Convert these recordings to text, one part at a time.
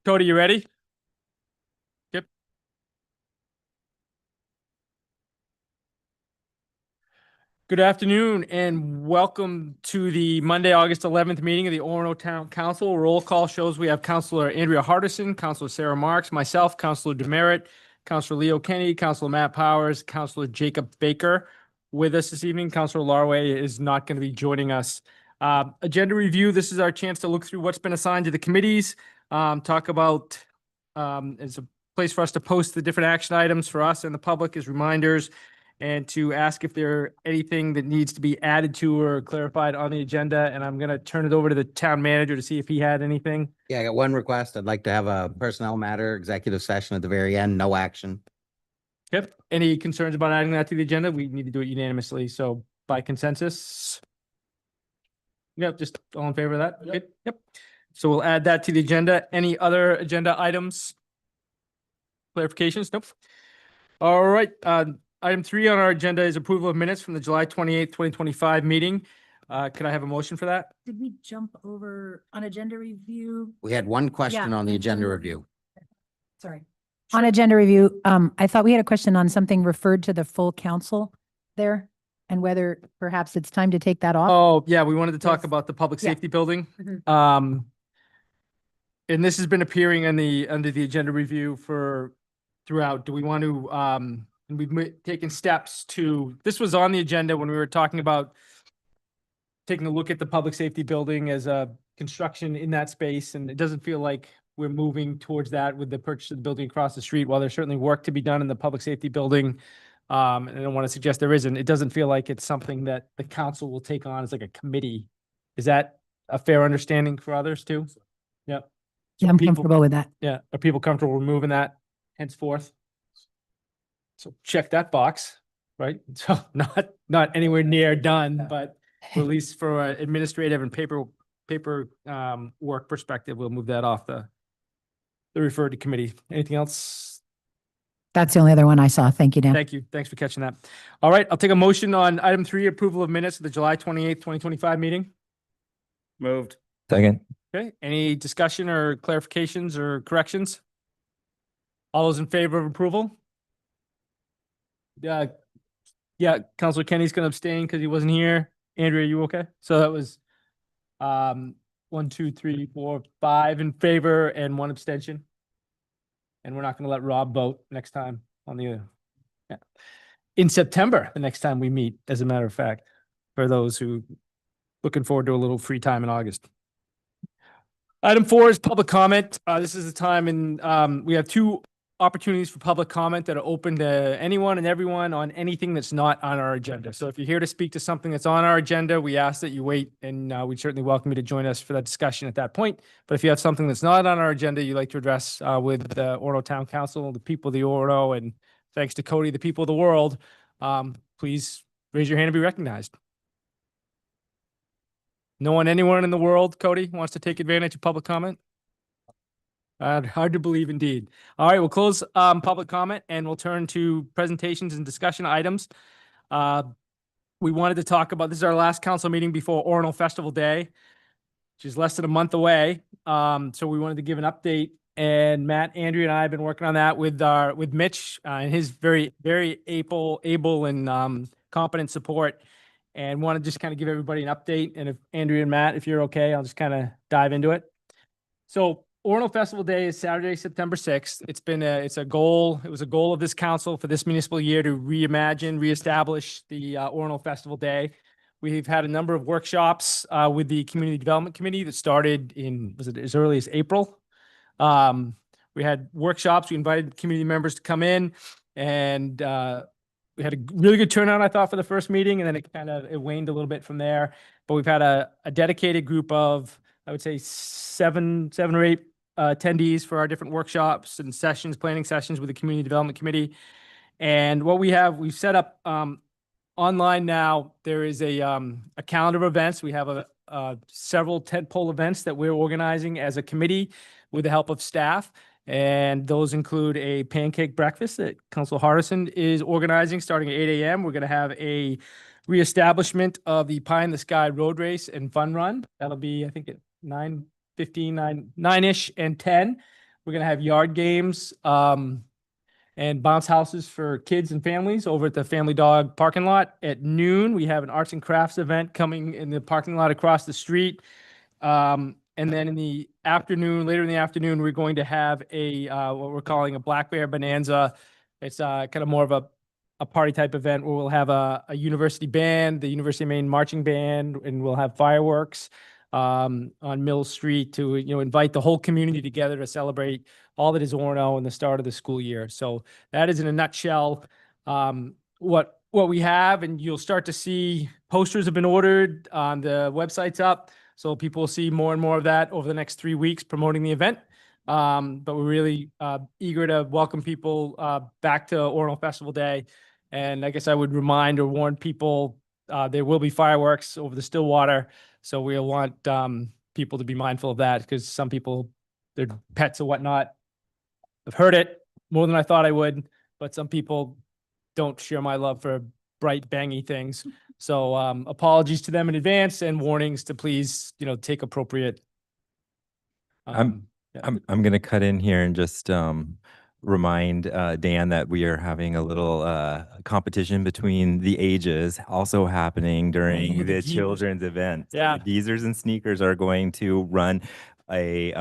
Cody, you ready? Yep. Good afternoon and welcome to the Monday, August 11th meeting of the Orono Town Council. Roll call shows we have Councilor Andrea Hardison, Councilor Sarah Marks, myself, Councilor Demerit, Councilor Leo Kenny, Councilor Matt Powers, Councilor Jacob Baker with us this evening. Councilor Larway is not going to be joining us. Agenda review. This is our chance to look through what's been assigned to the committees, talk about it's a place for us to post the different action items for us and the public as reminders, and to ask if there anything that needs to be added to or clarified on the agenda. And I'm going to turn it over to the town manager to see if he had anything. Yeah, I got one request. I'd like to have a personnel matter executive session at the very end, no action. Yep. Any concerns about adding that to the agenda? We need to do it unanimously. So by consensus. Yep, just all in favor of that? Good. Yep. So we'll add that to the agenda. Any other agenda items? Clarifications? Nope. All right. Item 3 on our agenda is approval of minutes from the July 28th, 2025 meeting. Could I have a motion for that? Did we jump over on agenda review? We had one question Yeah. on the agenda review. Sorry. On agenda review, I thought we had a question on something referred to the full council there and whether perhaps it's time to take that off. Oh, yeah, we wanted to talk Yes. about the public Yeah. safety building. Mhm. And this has been appearing in under the agenda review throughout. Do we want to, and we've taken steps to, this was on the agenda when we were talking about taking a look at the public safety building as a construction in that space, and it doesn't feel like we're moving towards that with the purchase of the building across the street. While there's certainly work to be done in the public safety building, and I don't want to suggest there isn't, it doesn't feel like it's something that the council will take on as like a committee. Is that a fair understanding for others too? Yep. Yeah, I'm people- comfortable with that. Yeah, are people comfortable removing that henceforth? So check that box, right? So not anywhere near done, but at least for administrative and paper work perspective, we'll move that off the referred to committee. Anything else? That's the only other one I saw. Thank you, Dan. Thank you. Thanks for catching that. All right, I'll take a motion on item 3, approval of minutes of the July 28th, 2025 meeting. Moved. Second. Okay, any discussion or clarifications or corrections? All those in favor of approval? Yeah, Councilor Kenny's gonna abstain because he wasn't here. Andrea, you okay? So that was 1, 2, 3, 4, 5 in favor and 1 abstention. And we're not gonna let Rob vote next time on the, yeah. In September, the next time we meet, as a matter of fact, for those who looking forward to a little free time in August. Item 4 is public comment. This is the time, and we have 2 opportunities for public comment that are open to anyone and everyone on anything that's not on our agenda. So if you're here to speak to something that's on our agenda, we ask that you wait, and we'd certainly welcome you to join us for that discussion at that point. But if you have something that's not on our agenda you'd like to address with the Orono Town Council, the people of the Orono, and thanks to Cody, the people of the world, please raise your hand and be recognized. No one anywhere in the world, Cody, wants to take advantage of public comment? Hard to believe indeed. All right, we'll close public comment and we'll turn to presentations and discussion items. We wanted to talk about, this is our last council meeting before Orono Festival Day, which is less than a month away. So we wanted to give an update, and Matt, Andrea, and I have been working on that with Mitch and his very, very able and competent support. And want to just kind of give everybody an update. And if Andrea and Matt, if you're okay, I'll just kind of dive into it. So Orono Festival Day is Saturday, September 6th. It's a goal. It was a goal of this council for this municipal year to reimagine, reestablish the Orono Festival Day. We've had a number of workshops with the Community Development Committee that started was it as early as April? We had workshops. We invited community members to come in, and we had a really good turnout, I thought, for the first meeting, and then it waned a little bit from there. But we've had a dedicated group of, I would say, seven or eight attendees for our different workshops and sessions, planning sessions with the Community Development Committee. And what we've set up online now. There is a calendar of events. We have several tentpole events that we're organizing as a committee with the help of staff. And those include a pancake breakfast that Councilor Hardison is organizing starting at 8 a.m. We're going to have a reestablishment of the Pie in the Sky Road Race and Fun Run. That'll be, I think, at 9:15, 9-ish and 10. We're gonna have yard games, and bounce houses for kids and families over at the Family Dog parking lot. At noon, we have an arts and crafts event coming in the parking lot across the street. And then in the afternoon, later in the afternoon, we're going to have a what we're calling a Black Bear Bonanza. It's kind of more of a party type event where we'll have a university band, the University of Maine marching band, and we'll have fireworks on Mill Street to invite the whole community together to celebrate all that is Orono and the start of the school year. So that is in a nutshell what we have, and you'll start to see posters have been ordered on the website's up. So people will see more and more of that over the next 3 weeks promoting the event. But we're really eager to welcome people back to Orono Festival Day. And I guess I would remind or warn people there will be fireworks over the Stillwater. So we'll want people to be mindful of that because some people, their pets or whatnot, have heard it more than I thought I would. But some people don't share my love for bright, bangy things. So apologies to them in advance and warnings to please, take appropriate. I'm going to cut in here and just remind Dan that we are having a little competition between the ages also happening during the the geezers. children's event. Yeah. The Geezers and Sneakers are going to run they're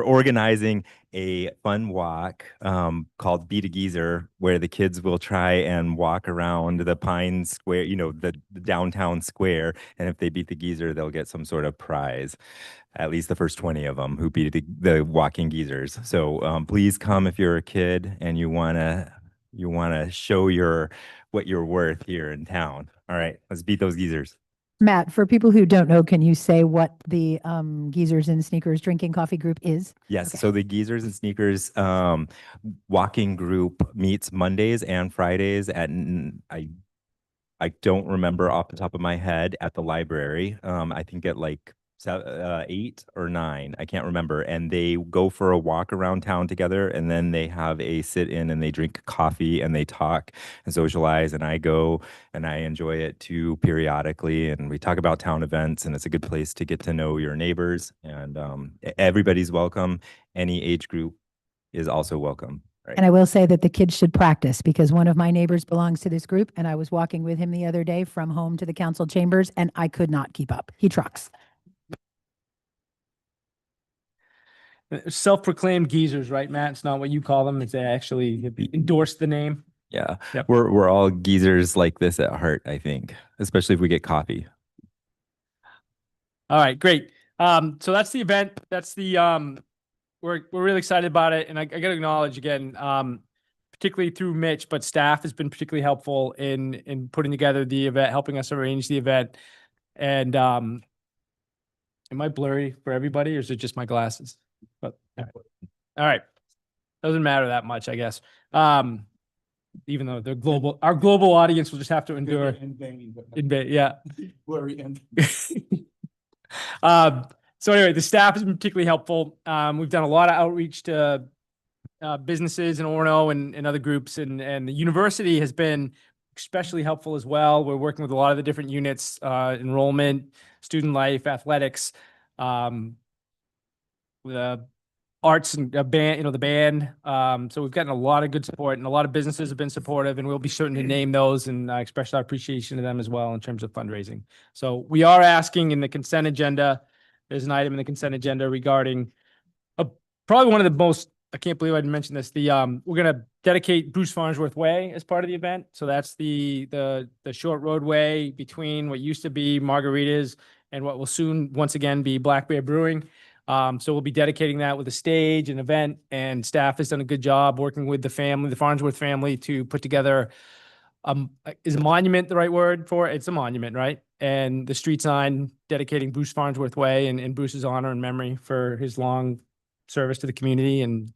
organizing a fun walk called Beat a Geezer, where the kids will try and walk around the Pine Square, the downtown square. And if they beat the geezer, they'll get some sort of prize. At least the first 20 of them who beat the walking geezers. So please come if you're a kid and you wanna show what you're worth here in town. All right, let's beat those geezers. Matt, for people who don't know, can you say what the Geezers and Sneakers Drinking Coffee Group is? Yes. Okay. So the Geezers and Sneakers walking group meets Mondays and Fridays at I don't remember off the top of my head at the library. I think at like 8 or 9, I can't remember. And they go for a walk around town together, and then they have a sit in and they drink coffee and they talk and socialize. And I go and I enjoy it too periodically. And we talk about town events, and it's a good place to get to know your neighbors. And everybody's welcome. Any age group is also welcome. Right. And I will say that the kids should practice because one of my neighbors belongs to this group, and I was walking with him the other day from home to the council chambers, and I could not keep up. He trucks. Self-proclaimed geezers, right, Matt? It's not what you call them. It's they actually endorsed the name. Yeah. Yep. We're all geezers like this at heart, I think, especially if we get coffee. All right, great. So that's the event. That's the we're really excited about it. And I got to acknowledge again, particularly through Mitch, but staff has been particularly helpful in putting together the event, helping us arrange the event. And am I blurry for everybody or is it just my glasses? But all right. Doesn't matter that much, I guess. Even though they're global, our global audience will just have to endure. Yeah. Blurry and So anyway, the staff has been particularly helpful. We've done a lot of outreach to businesses in Orono and other groups, and the university has been especially helpful as well. We're working with a lot of the different units, enrollment, student life, athletics, the arts and band, the band. So we've gotten a lot of good support, and a lot of businesses have been supportive, and we'll be certain to name those and express our appreciation to them as well in terms of fundraising. So we are asking in the consent agenda, there's an item in the consent agenda regarding probably one of the most, I can't believe I didn't mention this, we're going to dedicate Bruce Farnsworth Way as part of the event. So that's the short roadway between what used to be Margaritas and what will soon once again be Black Bear Brewing. So we'll be dedicating that with a stage, an event, and staff has done a good job working with the family, the Farnsworth family, to put together, is a monument the right word for it? It's a monument, right? And the street sign dedicating Bruce Farnsworth Way in Bruce's honor and memory for his long service to the community. And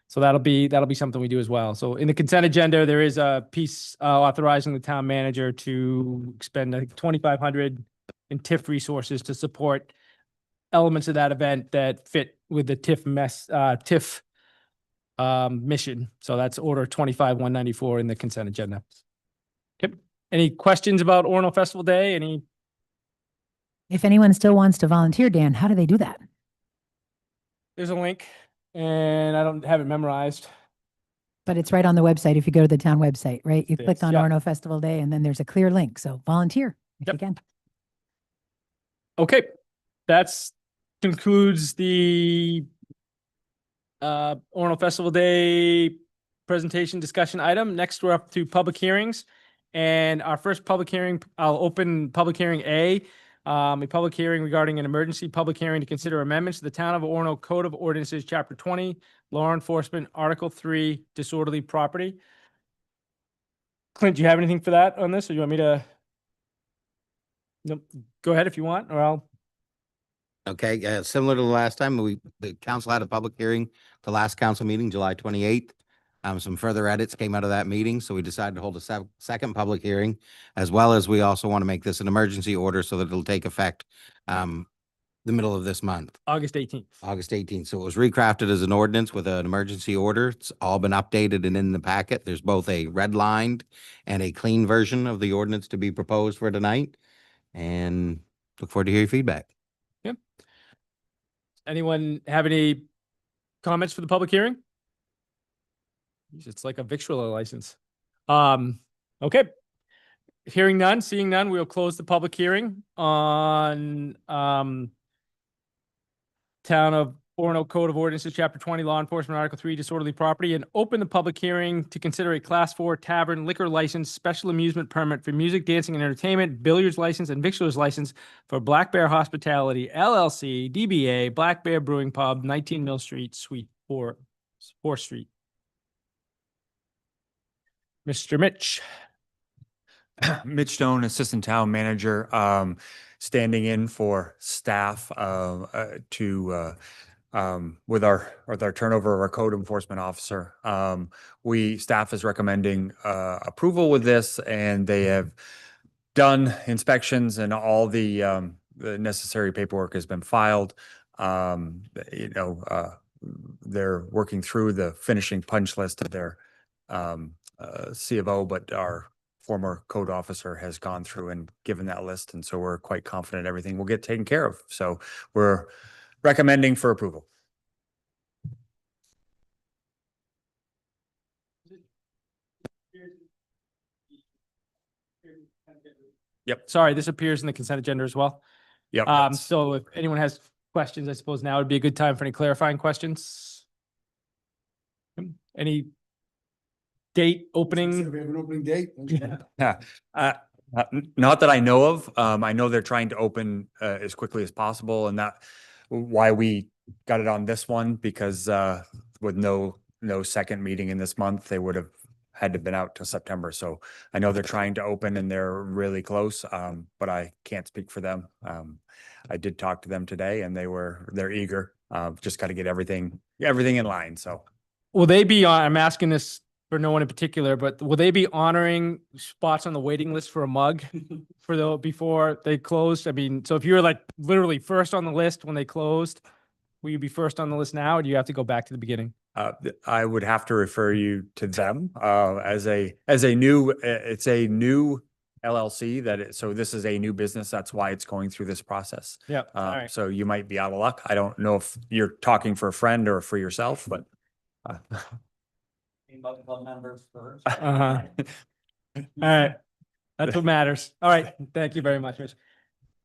so that'll be something we do as well. So in the consent agenda, there is a piece authorizing the town manager to expend, I think, $2,500 in TIF resources to support elements of that event that fit with the TIF mission. So that's order 25-194 in the consent agenda. Okay. Any questions about Orono Festival Day? If anyone still wants to volunteer, Dan, how do they do that? There's a link and I don't have it memorized. But it's right on the website. If you go to the town website, right? You It click is, on yeah. Orono Festival Day and then there's a clear link. So volunteer if Yep. you can. Okay, that's concludes the Orono Festival Day presentation discussion item. Next, we're up to public hearings. And our first public hearing, I'll open public hearing A public hearing regarding an emergency public hearing to consider amendments to the Town of Orono Code of Ordinances, Chapter 20, Law Enforcement, Article 3, Disorderly Property. Clint, do you have anything for that on this, or you want me to? Nope. Go ahead if you want, or I'll. Okay, similar to the last time, the council had a public hearing, the last council meeting, July 28th. Some further edits came out of that meeting, so we decided to hold a second public hearing, as well as we also want to make this an emergency order so that it'll take effect the middle of this month, August 18th. August 18th. So it was recrafted as an ordinance with an emergency order. It's all been updated and in the packet. There's both a redlined and a clean version of the ordinance to be proposed for tonight. And look forward to hear your feedback. Anyone have any comments for the public hearing? It's like a victualler license. Okay. Hearing none, seeing none, we'll close the public hearing on Town of Orono Code of Ordinances, Chapter 20, Law Enforcement, Article 3, Disorderly Property, and open the public hearing to consider a Class 4 tavern liquor license, special amusement permit for music, dancing, and entertainment, billiards license, and victualers license for Black Bear Hospitality, LLC, DBA, Black Bear Brewing Pub, 19 Mill Street, Suite 4th Street. Mr. Mitch. Mitch Stone, Assistant Town Manager, standing in for staff with our turnover of our code enforcement officer. Staff is recommending approval with this, and they have done inspections and all the necessary paperwork has been filed. They're working through the finishing punch list of their C of O, but our former code officer has gone through and given that list. And so we're quite confident everything will get taken care of. So we're recommending for approval. Yep. Sorry, this appears in the consent agenda as well. Yep. So if anyone has questions, I suppose now would be a good time for any clarifying questions. Any date opening? We have an opening date. Yeah. Not that I know of. I know they're trying to open as quickly as possible, and that why we got it on this one, because with no second meeting in this month, they would have had to been out till September. So I know they're trying to open and they're really close, but I can't speak for them. I did talk to them today, and they're eager. Just got to get everything in line. So Will they be on, I'm asking this for no one in particular, but will they be honoring spots on the waiting list for a mug before they closed? I mean, so if you're like literally first on the list when they closed, will you be first on the list now, or do you have to go back to the beginning? I would have to refer you to them as a new, it's a new LLC so this is a new business. That's why it's going through this process. Yeah. All right. So you might be out of luck. I don't know if you're talking for a friend or for yourself, but. Uh-huh. All right. That's what matters. All right. Thank you very much, Mitch.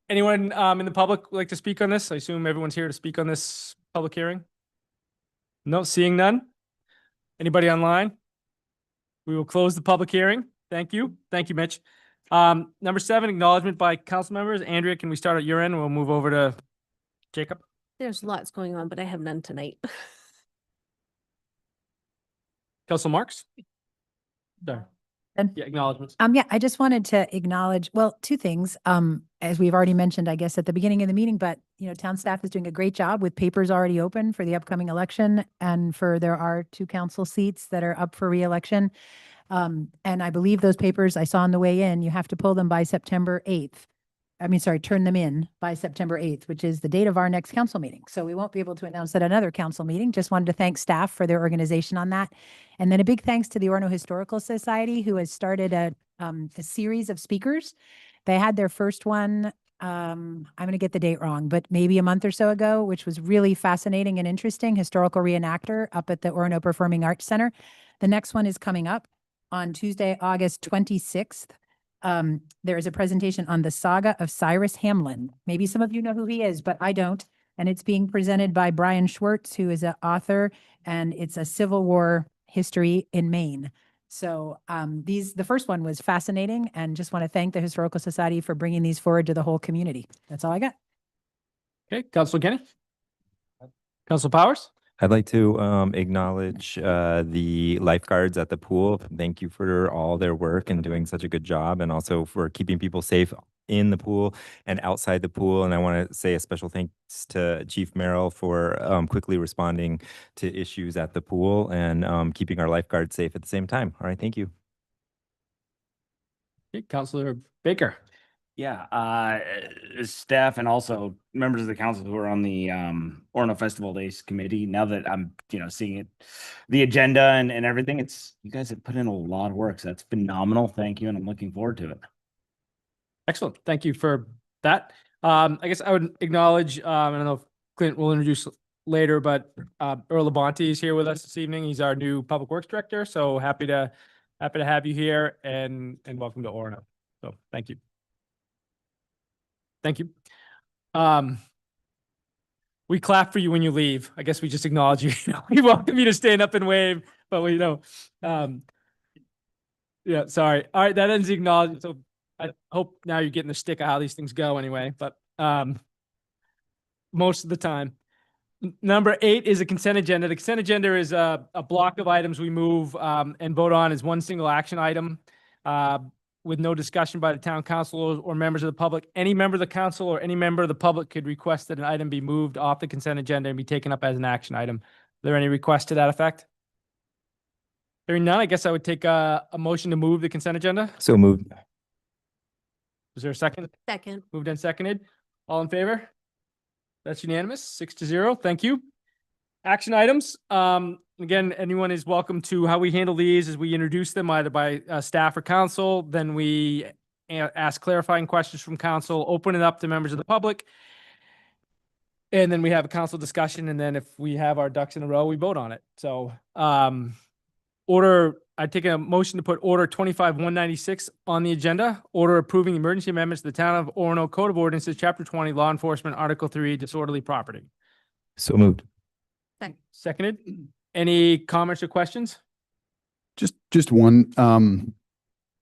Anyone in the public like to speak on this? I assume everyone's here to speak on this public hearing. No, seeing none. Anybody online? We will close the public hearing. Thank you. Thank you, Mitch. Number 7, acknowledgement by council members. Andrea, can we start at your end? We'll move over to Jacob. There's lots going on, but I have none tonight. Council Marks? Sorry. And- Yeah, acknowledgements. Yeah, I just wanted to acknowledge, well, 2 things. As we've already mentioned, I guess at the beginning of the meeting, but town staff is doing a great job with papers already open for the upcoming election, and there are 2 council seats that are up for re-election. And I believe those papers I saw on the way in, you have to pull them by September 8th. Turn them in by September 8th, which is the date of our next council meeting. So we won't be able to announce at another council meeting. Just wanted to thank staff for their organization on that. And then a big thanks to the Orono Historical Society, who has started a series of speakers. They had their first one I'm going to get the date wrong, but maybe a month or so ago, which was really fascinating and interesting, historical reenactor up at the Orono Performing Arts Center. The next one is coming up on Tuesday, August 26th. There is a presentation on the saga of Cyrus Hamlin. Maybe some of you know who he is, but I don't. And it's being presented by Brian Schwartz, who is an author, and it's a Civil War history in Maine. So the first one was fascinating, and just want to thank the Historical Society for bringing these forward to the whole community. That's all I got. Okay, Councilor Kenny? Councilor Powers? I'd like to acknowledge the lifeguards at the pool. Thank you for all their work and doing such a good job, and also for keeping people safe in the pool and outside the pool. And I want to say a special thanks to Chief Merrill for quickly responding to issues at the pool and keeping our lifeguards safe at the same time. All right, thank you. Okay, Councilor Baker? Yeah, staff and also members of the council who are on the Orono Festival Days committee. Now that I'm, seeing it, the agenda and everything, you guys have put in a lot of work. So that's phenomenal. Thank you, and I'm looking forward to it. Excellent. Thank you for that. I guess I would acknowledge, I don't know if Clint will introduce later, but Earl Labonte is here with us this evening. He's our new Public Works Director. So happy to have you here, and welcome to Orono. So thank you. Thank you. We clap for you when you leave. I guess we just acknowledge you. We welcome you to stand up and wave, but yeah, sorry. All right, that ends the acknowledgement. So I hope now you're getting the stick of how these things go anyway, but most of the time. Number 8 is a consent agenda. The consent agenda is a block of items we move and vote on as one single action item with no discussion by the town council or members of the public. Any member of the council or any member of the public could request that an item be moved off the consent agenda and be taken up as an action item. Are there any requests to that effect? Hearing none, I guess I would take a motion to move the consent agenda. So moved. Is there a second? Second. Moved and seconded. All in favor? That's unanimous, 6-0. Thank you. Action items. Again, anyone is welcome to how we handle these as we introduce them either by staff or council. Then we ask clarifying questions from council, open it up to members of the public. And then we have a council discussion. And then if we have our ducks in a row, we vote on it. So I take a motion to put order 25-196 on the agenda. Order approving emergency amendments to the Town of Orono Code of Ordinances, Chapter 20, Law Enforcement, Article 3, Disorderly Property. So moved. Seconded. Any comments or questions? Just one.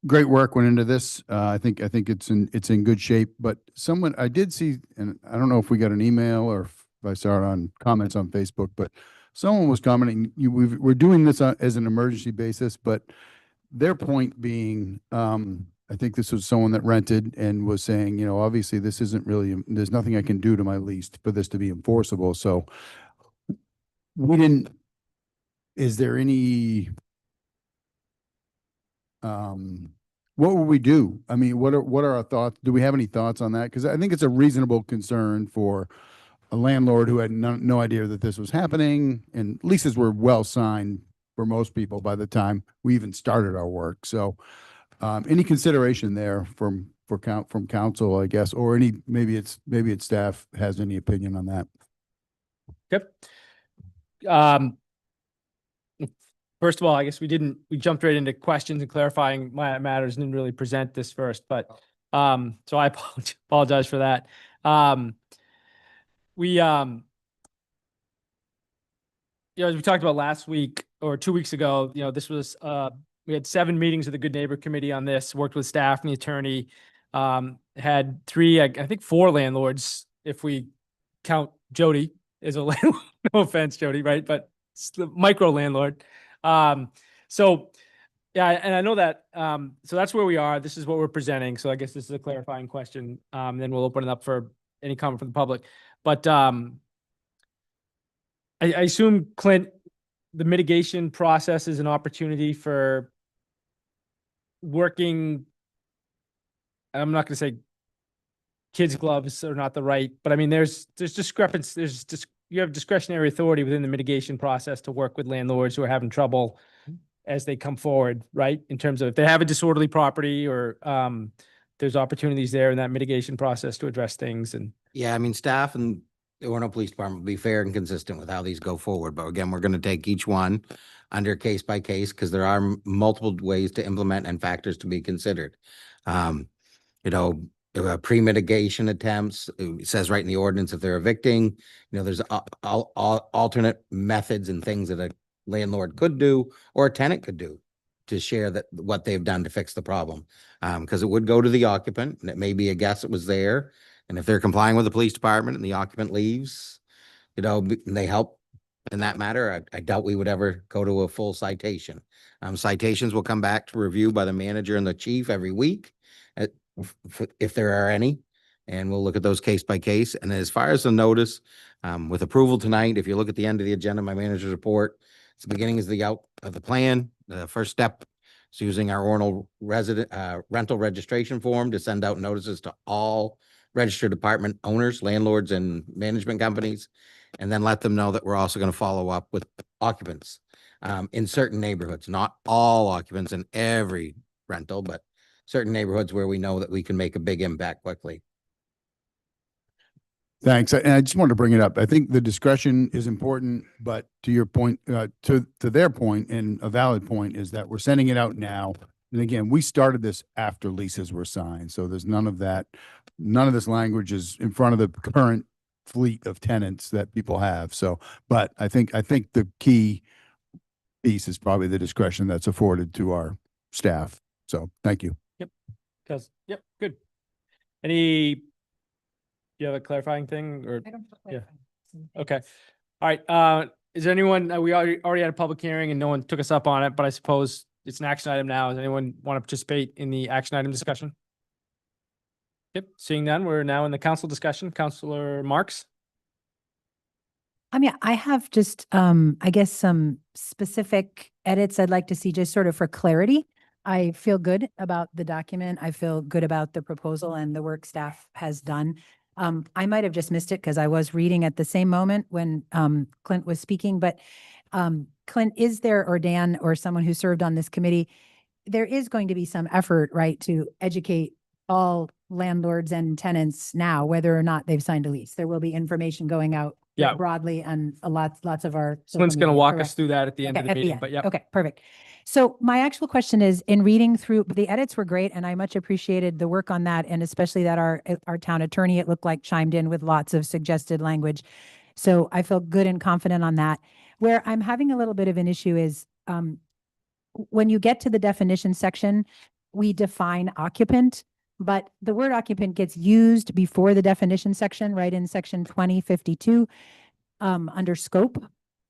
Great work went into this. I think it's in good shape. But someone I did see, and I don't know if we got an email or if I saw it on comments on Facebook, but someone was commenting. We're doing this as an emergency basis, but their point being, I think this was someone that rented and was saying, obviously this isn't really. There's nothing I can do to my lease for this to be enforceable. So we didn't. Is there any? What would we do? I mean, what are our thoughts? Do we have any thoughts on that? Because I think it's a reasonable concern for a landlord who had no idea that this was happening, and leases were well signed for most people by the time we even started our work. So, any consideration there from council, I guess, or maybe it's staff has any opinion on that. Yep. First of all, I guess we jumped right into questions and clarifying matters and didn't really present this first, but, so I apologize for that. As we talked about last week or 2 weeks ago, this was, we had 7 meetings of the Good Neighbor Committee on this, worked with staff and the attorney, had 3, I think 4 landlords, if we count Jody as a landlord. No offense, Jody, right? But it's the micro landlord. So yeah, and I know that, so that's where we are. This is what we're presenting. So I guess this is a clarifying question. Then we'll open it up for any comment from the public. But, I assume, Clint, the mitigation process is an opportunity for working. I'm not going to say kids' gloves are not the right, but I mean, there's discrepancy. You have discretionary authority within the mitigation process to work with landlords who are having trouble as they come forward, right? In terms of if they have a disorderly property or there's opportunities there in that mitigation process to address things and. Yeah, I mean, staff and the Orono Police Department will be fair and consistent with how these go forward. But again, we're going to take each one under case by case because there are multiple ways to implement and factors to be considered. You know, pre-mitigation attempts, it says right in the ordinance, if they're evicting, you know, there's alternate methods and things that a landlord could do or a tenant could do to share that what they've done to fix the problem. Because it would go to the occupant and it may be a guest that was there. And if they're complying with the police department and the occupant leaves, you know, and they help in that matter, I doubt we would ever go to a full citation. Citations will come back to review by the manager and the chief every week, if there are any, and we'll look at those case by case. And as far as the notice, with approval tonight, if you look at the end of the agenda, my manager's report, it's the beginning is the out of the plan. The first step is using our Orono rental registration form to send out notices to all registered apartment owners, landlords, and management companies, and then let them know that we're also going to follow up with occupants in certain neighborhoods, not all occupants in every rental, but certain neighborhoods where we know that we can make a big impact quickly. Thanks. And I just wanted to bring it up. I think the discretion is important, but to your point, to their point, and a valid point, is that we're sending it out now. And again, we started this after leases were signed. So there's none of that. None of this language is in front of the current fleet of tenants that people have. So, but I think the key piece is probably the discretion that's afforded to our staff. So thank you. Yep, good. You have a clarifying thing or? I don't. Yeah. Okay. All right. Is there anyone, we already had a public hearing and no one took us up on it, but I suppose it's an action item now. Does anyone want to participate in the action item discussion? Yep. Seeing none, we're now in the council discussion. Councillor Marks? I mean, I have just, I guess some specific edits I'd like to see just sort of for clarity. I feel good about the document. I feel good about the proposal and the work staff has done. I might have just missed it because I was reading at the same moment when Clint was speaking, but Clint, is there, or Dan, or someone who served on this committee, there is going to be some effort, right, to educate all landlords and tenants now, whether or not they've signed a lease. There will be information going out Yeah. broadly and lots of our. social Clint's going to media, walk correct? us through that at the end Okay, of the at meeting, end. but yeah. Okay, perfect. So my actual question is, in reading through, the edits were great, and I much appreciated the work on that, and especially that our town attorney, it looked like, chimed in with lots of suggested language. So I feel good and confident on that. Where I'm having a little bit of an issue is when you get to the definition section, we define occupant, but the word occupant gets used before the definition section, right in section 2052 under scope.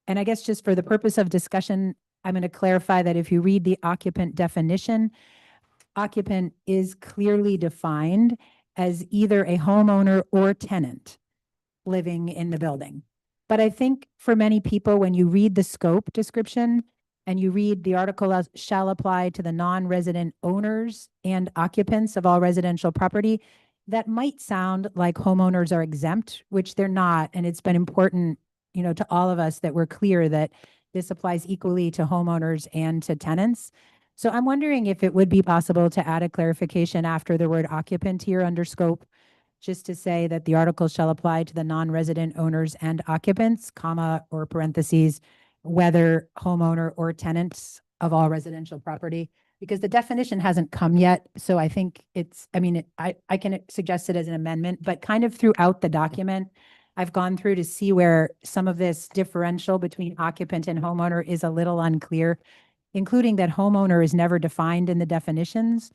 And I guess just for the purpose of discussion, I'm going to clarify that if you read the occupant definition, occupant is clearly defined as either a homeowner or tenant living in the building. But I think for many people, when you read the scope description and you read the article as shall apply to the non-resident owners and occupants of all residential property, that might sound like homeowners are exempt, which they're not. And it's been important, you know, to all of us that we're clear that this applies equally to homeowners and to tenants. So I'm wondering if it would be possible to add a clarification after the word occupant here under scope, just to say that the article shall apply to the non-resident owners and occupants, comma, or parentheses, whether homeowner or tenants of all residential property, because the definition hasn't come yet. So I think it's, I mean, I can suggest it as an amendment, but kind of throughout the document, I've gone through to see where some of this differential between occupant and homeowner is a little unclear, including that homeowner is never defined in the definitions.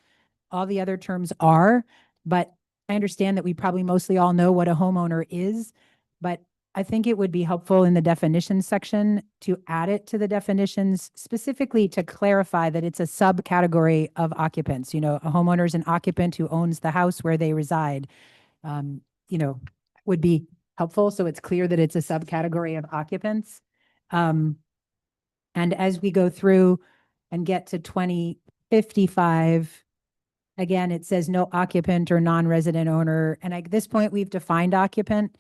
All the other terms are, but I understand that we probably mostly all know what a homeowner is, but I think it would be helpful in the definition section to add it to the definitions, specifically to clarify that it's a subcategory of occupants. You know, a homeowner is an occupant who owns the house where they reside, you know, would be helpful. So it's clear that it's a subcategory of occupants. And as we go through and get to 2055, again, it says no occupant or non-resident owner. And at this point, we've defined occupant.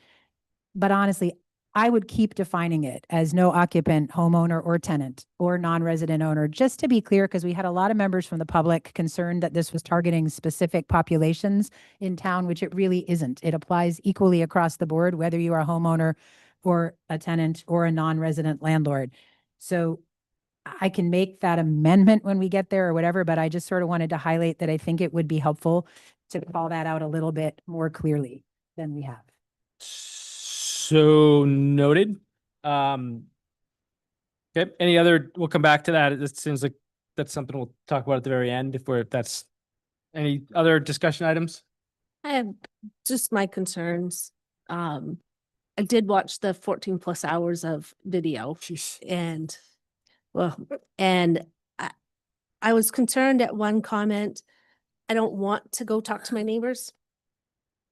But honestly, I would keep defining it as no occupant, homeowner or tenant or non-resident owner, just to be clear, because we had a lot of members from the public concerned that this was targeting specific populations in town, which it really isn't. It applies equally across the board, whether you are a homeowner or a tenant or a non-resident landlord. So I can make that amendment when we get there or whatever, but I just sort of wanted to highlight that I think it would be helpful to call that out a little bit more clearly than we have. So noted. Okay, any other, we'll come back to that. It seems like that's something we'll talk about at the very end if that's any other discussion items? I have just my concerns. I did watch the 14 plus hours of video and well, and I was concerned at one comment. I don't want to go talk to my neighbors.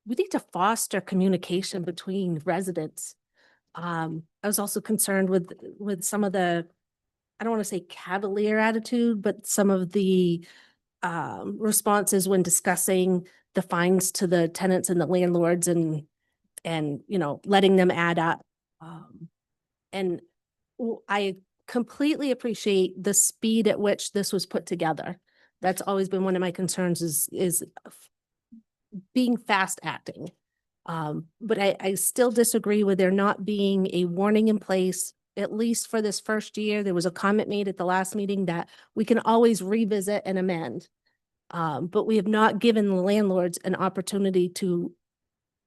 We need to foster communication between residents. I was also concerned with some of the, I don't want to say cavalier attitude, but some of the responses when discussing the fines to the tenants and the landlords and you know, letting them add up. And I completely appreciate the speed at which this was put together. That's always been one of my concerns is being fast acting. But I still disagree with there not being a warning in place, at least for this first year. There was a comment made at the last meeting that we can always revisit and amend. But we have not given the landlords an opportunity to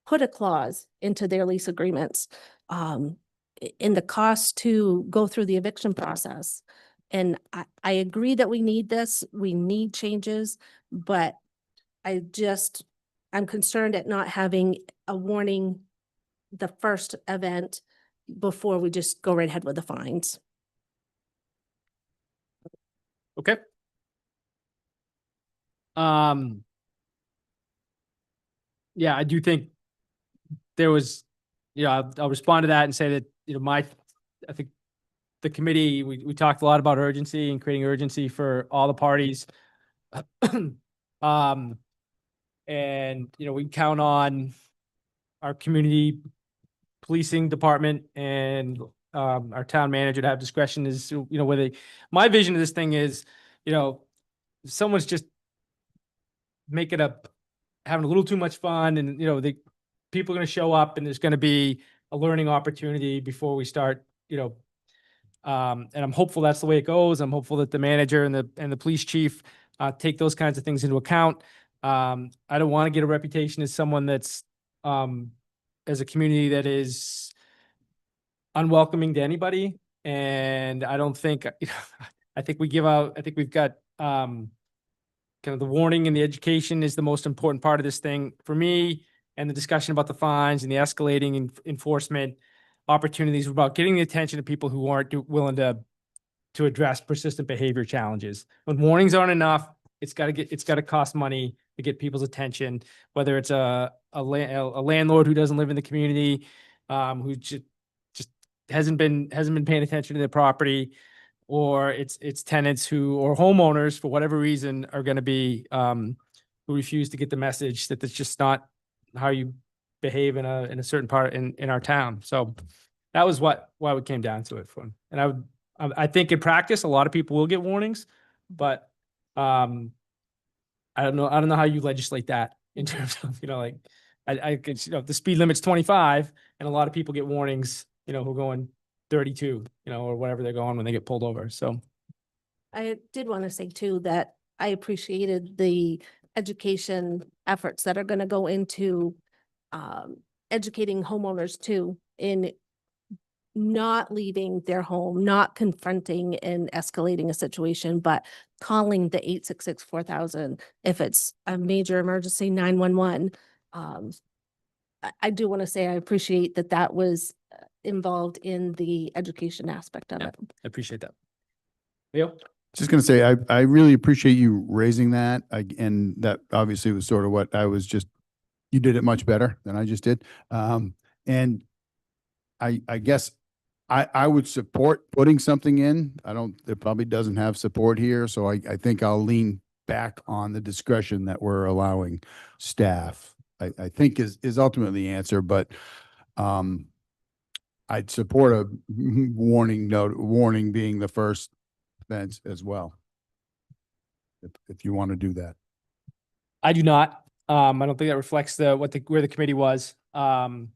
put a clause into their lease agreements in the cost to go through the eviction process. And I agree that we need this, we need changes, but I'm concerned at not having a warning the first event before we just go right ahead with the fines. Okay. Yeah, I do think there was, you know, I'll respond to that and say that, you know, I think the committee, we talked a lot about urgency and creating urgency for all the parties. And, you know, we count on our community policing department and our town manager to have discretion is, you know, whether my vision of this thing is, you know, if someone's just making having a little too much fun and, you know, people are going to show up and there's going to be a learning opportunity before we start, you know, and I'm hopeful that's the way it goes. I'm hopeful that the manager and the police chief take those kinds of things into account. I don't want to get a reputation as someone that's as a community that is unwelcoming to anybody. And I don't think, you know, I think we've got kind of the warning and the education is the most important part of this thing for me, and the discussion about the fines and the escalating enforcement opportunities about getting the attention of people who aren't willing to address persistent behavior challenges. When warnings aren't enough, it's got to cost money to get people's attention, whether it's a landlord who doesn't live in the community, who just hasn't been paying attention to their property, or it's tenants or homeowners for whatever reason are going to be who refuse to get the message that that's just not how you behave in a certain part in our town. So that was why we came down to it for. And I think in practice a lot of people will get warnings, but I don't know how you legislate that in terms of, you know, like I could, you know, the speed limit's 25 and a lot of people get warnings, you know, who are going 32, you know, or whatever they're going when they get pulled over. So I did want to say too, that I appreciated the education efforts that are going to go into educating homeowners too in not leaving their home, not confronting and escalating a situation, but calling the 866-4000 if it's a major emergency, 911. I do want to say I appreciate that was involved in the education aspect of Yeah. it. I appreciate that. Leo? Just going to say, I really appreciate you raising that. And that obviously was sort of what I was you did it much better than I just did. And I guess I would support putting something in. It probably doesn't have support here. So I think I'll lean back on the discretion that we're allowing staff. I think is ultimately the answer, but I'd support a warning being the first fence as well. If you want to do that. I do not. I don't think that reflects where the committee was. And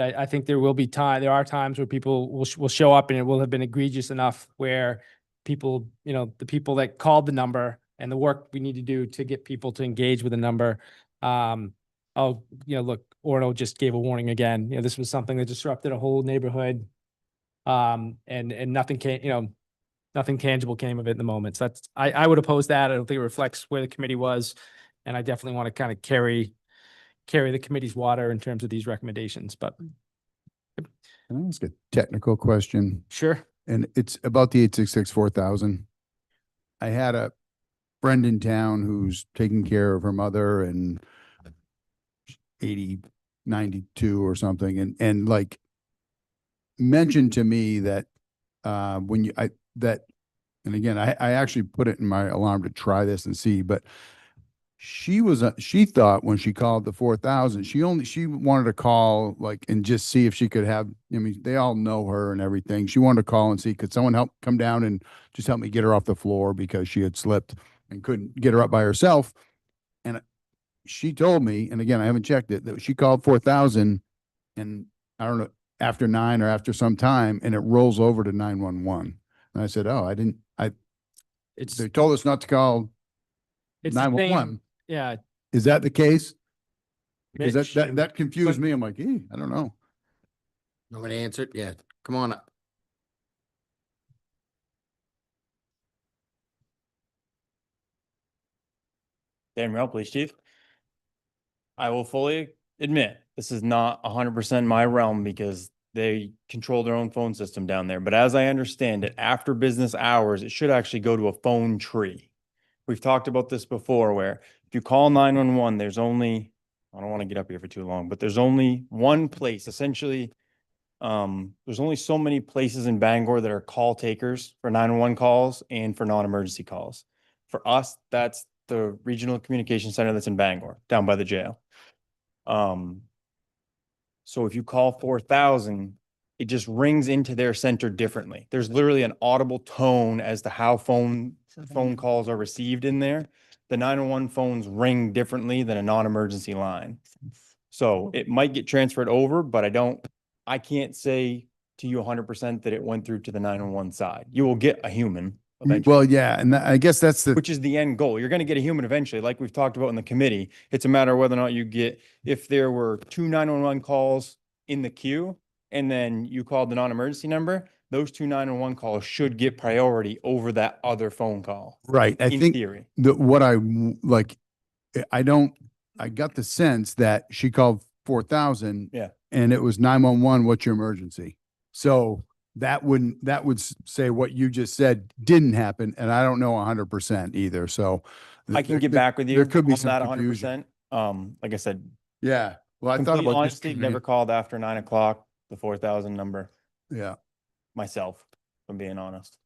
I think there are times where people will show up and it will have been egregious enough where people, the people that called the number and the work we need to do to get people to engage with the number. Look, Orono just gave a warning again. This was something that disrupted a whole neighborhood. And nothing came, nothing tangible came of it in the moment. So I would oppose that. I don't think it reflects where the committee was. And I definitely want to kind of carry the committee's water in terms of these recommendations, but Can I ask a technical question? sure. And it's about the 866-4000. I had a friend in town who's taking care of her mother and 92 or something. And like mentioned to me that, and again, I actually put it in my alarm to try this and see, but she thought when she called the 4000, she wanted to call like and just see if she could have, I mean, they all know her and everything. She wanted to call and see, could someone come down and just help me get her off the floor because she had slipped and couldn't get her up by herself. And she told me, and again, I haven't checked it, that she called 4000 and I don't know, after 9 or after some time, and it rolls over to 911. And I said, oh, they told us not to call It's the same- 911. Yeah. Is that the case? Because Mitch, that confused but- me. I'm like, I don't know. Nobody answered? Yeah, come on up. Dan Merrill, Police Chief. I will fully admit, this is not 100% my realm because they control their own phone system down there. But as I understand it, after business hours, it should actually go to a phone tree. We've talked about this before where if you call 911, there's only, I don't want to get up here for too long, but there's only one place, essentially. There's only so many places in Bangor that are call takers for 911 calls and for non-emergency calls. For us, that's the regional communication center that's in Bangor, down by the jail. So if you call 4000, it just rings into their center differently. There's literally an audible tone as to how phone calls are received in there. The 911 phones ring differently than a non-emergency line. So it might get transferred over, but I can't say to you 100% that it went through to the 911 side. You will get a human eventually. Well, yeah. And I guess that's Which is the end goal. You're going to get a human eventually, like we've talked about in the committee. It's a matter of whether or not you get, if there were 2 911 calls in the queue and then you called the non-emergency number, those 2 911 calls should get priority over that other phone call. right. I In think theory. I got the sense that she called 4000. Yeah. And it was 911. What's your emergency? So that would say what you just said didn't happen. And I don't know 100% either. So I can get back with you. There could be on some that confusion. 100%. Like I said, Yeah. Well, I thought complete about just honesty, never called after 9 o'clock, the 4000 number Yeah. myself, if I'm being honest.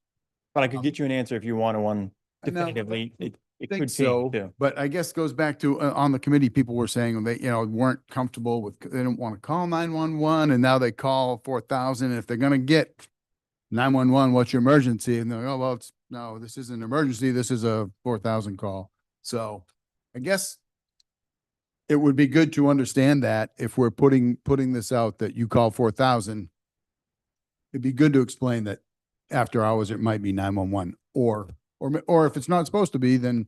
But I could get you an answer if you wanted one I know. definitively. It Think could so, change too. but I guess goes back to on the committee, people were saying they, weren't comfortable with, they didn't want to call 911 and now they call 4000. If they're going to get 911, what's your emergency? And they're, oh, well, no, this isn't an emergency. This is a 4000 call. So I guess it would be good to understand that if we're putting this out that you call 4000, it'd be good to explain that after hours, it might be 911 or if it's not supposed to be, then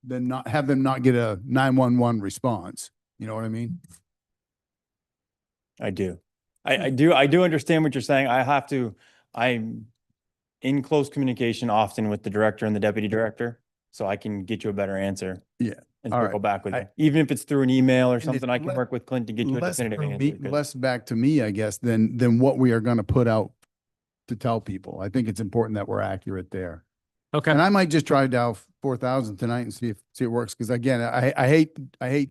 not have them not get a 911 response. You know what I mean? I do. I do understand what you're saying. I'm in close communication often with the director and the deputy director, so I can get you a better answer. Yeah. And All circle right. back with you. Even if it's through an email or it's something, I can less- work with Clint to get you a Less definitive for answer. me, 'cause- less back to me, I guess, than what we are going to put out to tell people. I think it's important that we're accurate there. Okay. And I might just try dial 4000 tonight and see if it works. Cause again, I hate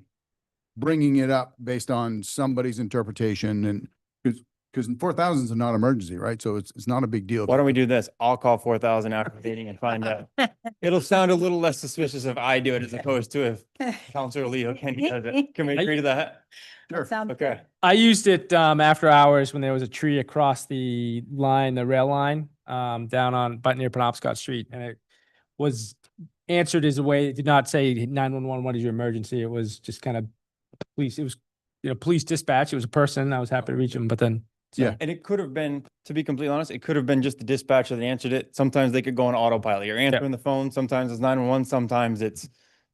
bringing it up based on somebody's interpretation and because 4000 is not emergency, right? So it's not a big deal. Why don't we do this? I'll call 4000 after the meeting and find out. It'll sound a little less suspicious if I do it as opposed to if Counselor Leo Kenny does it. Can we agree to that? That sounds Okay. good. I used it after hours when there was a tree across the line, the rail line, down on but near Penobscot Street, and it was answered as a way. It did not say 911. What is your emergency? It was just kind of police. It was police dispatch. It was a person. I was happy to reach him, but then Yeah. And it could have been, to be completely honest, it could have been just the dispatcher that answered it. Sometimes they could go on autopilot. You're answering the phone. Sometimes it's 911. Sometimes it's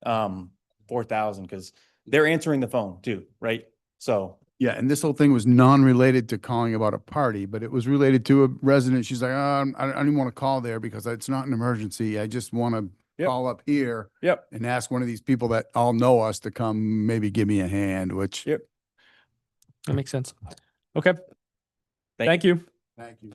4,000 because they're answering the phone too, right? So Yeah, and this whole thing was non-related to calling about a party, but it was related to a resident. She's like, I don't even want to call there because it's not an emergency. I just want to Yep. call up here yep, and ask one of these people that all know us to come maybe give me a hand, which. yep. that makes sense. Okay. Thank Thank you. Thank you.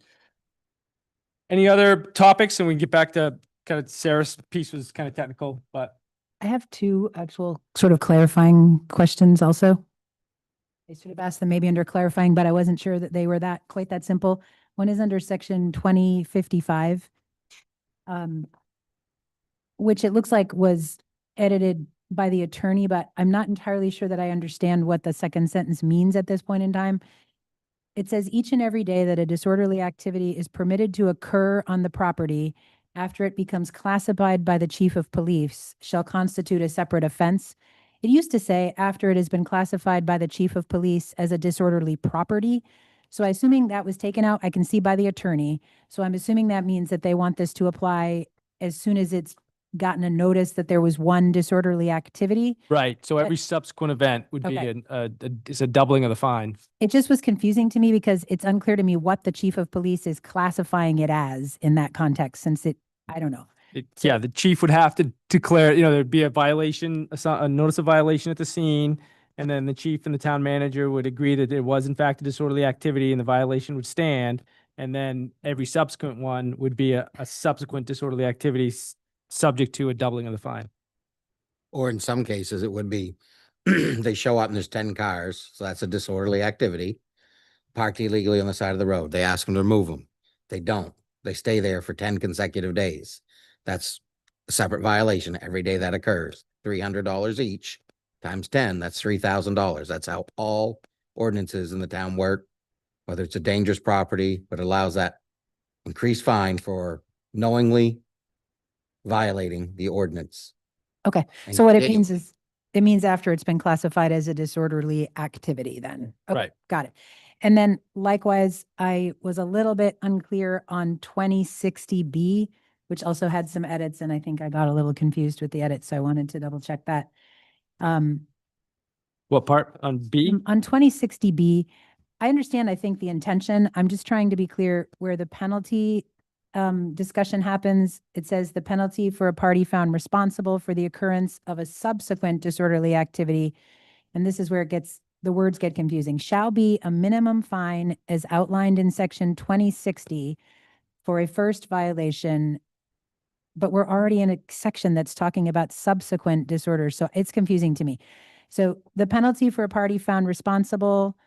Any other topics? And we can get back to kind of Sarah's piece was kind of technical, but I have two actual sort of clarifying questions also. I should have asked them maybe under clarifying, but I wasn't sure that they were quite that simple. One is under section 2055, which it looks like was edited by the attorney, but I'm not entirely sure that I understand what the second sentence means at this point in time. It says each and every day that a disorderly activity is permitted to occur on the property after it becomes classified by the chief of police shall constitute a separate offense. It used to say after it has been classified by the chief of police as a disorderly property. So I assuming that was taken out, I can see by the attorney. So I'm assuming that means that they want this to apply as soon as it's gotten a notice that there was one disorderly activity. right. So every subsequent event would be Okay. it's a doubling of the fine. It just was confusing to me because it's unclear to me what the chief of police is classifying it as in that context, since I don't know. Yeah, the chief would have to declare, there'd be a violation, a notice of violation at the scene. And then the chief and the town manager would agree that it was in fact a disorderly activity and the violation would stand. And then every subsequent one would be a subsequent disorderly activity subject to a doubling of the fine. Or in some cases, it would be, they show up and there's 10 cars, so that's a disorderly activity. Parked illegally on the side of the road. They ask them to remove them. They don't. They stay there for 10 consecutive days. That's a separate violation every day that occurs. $300 each times 10, that's $3,000. That's how all ordinances in the town work, whether it's a dangerous property, but allows that increased fine for knowingly violating the ordinance. Okay, And so what it continuing. means is, it means after it's been classified as a disorderly activity then. Okay, Right. got it. And then likewise, I was a little bit unclear on 2060B, which also had some edits, and I think I got a little confused with the edits, so I wanted to double check that. What part on B? On 2060B, I understand, I think the intention, I'm just trying to be clear where the penalty discussion happens. It says the penalty for a party found responsible for the occurrence of a subsequent disorderly activity. And this is where the words get confusing. Shall be a minimum fine as outlined in section 2060 for a first violation. But we're already in a section that's talking about subsequent disorders. So it's confusing to me. So the penalty for a party found responsible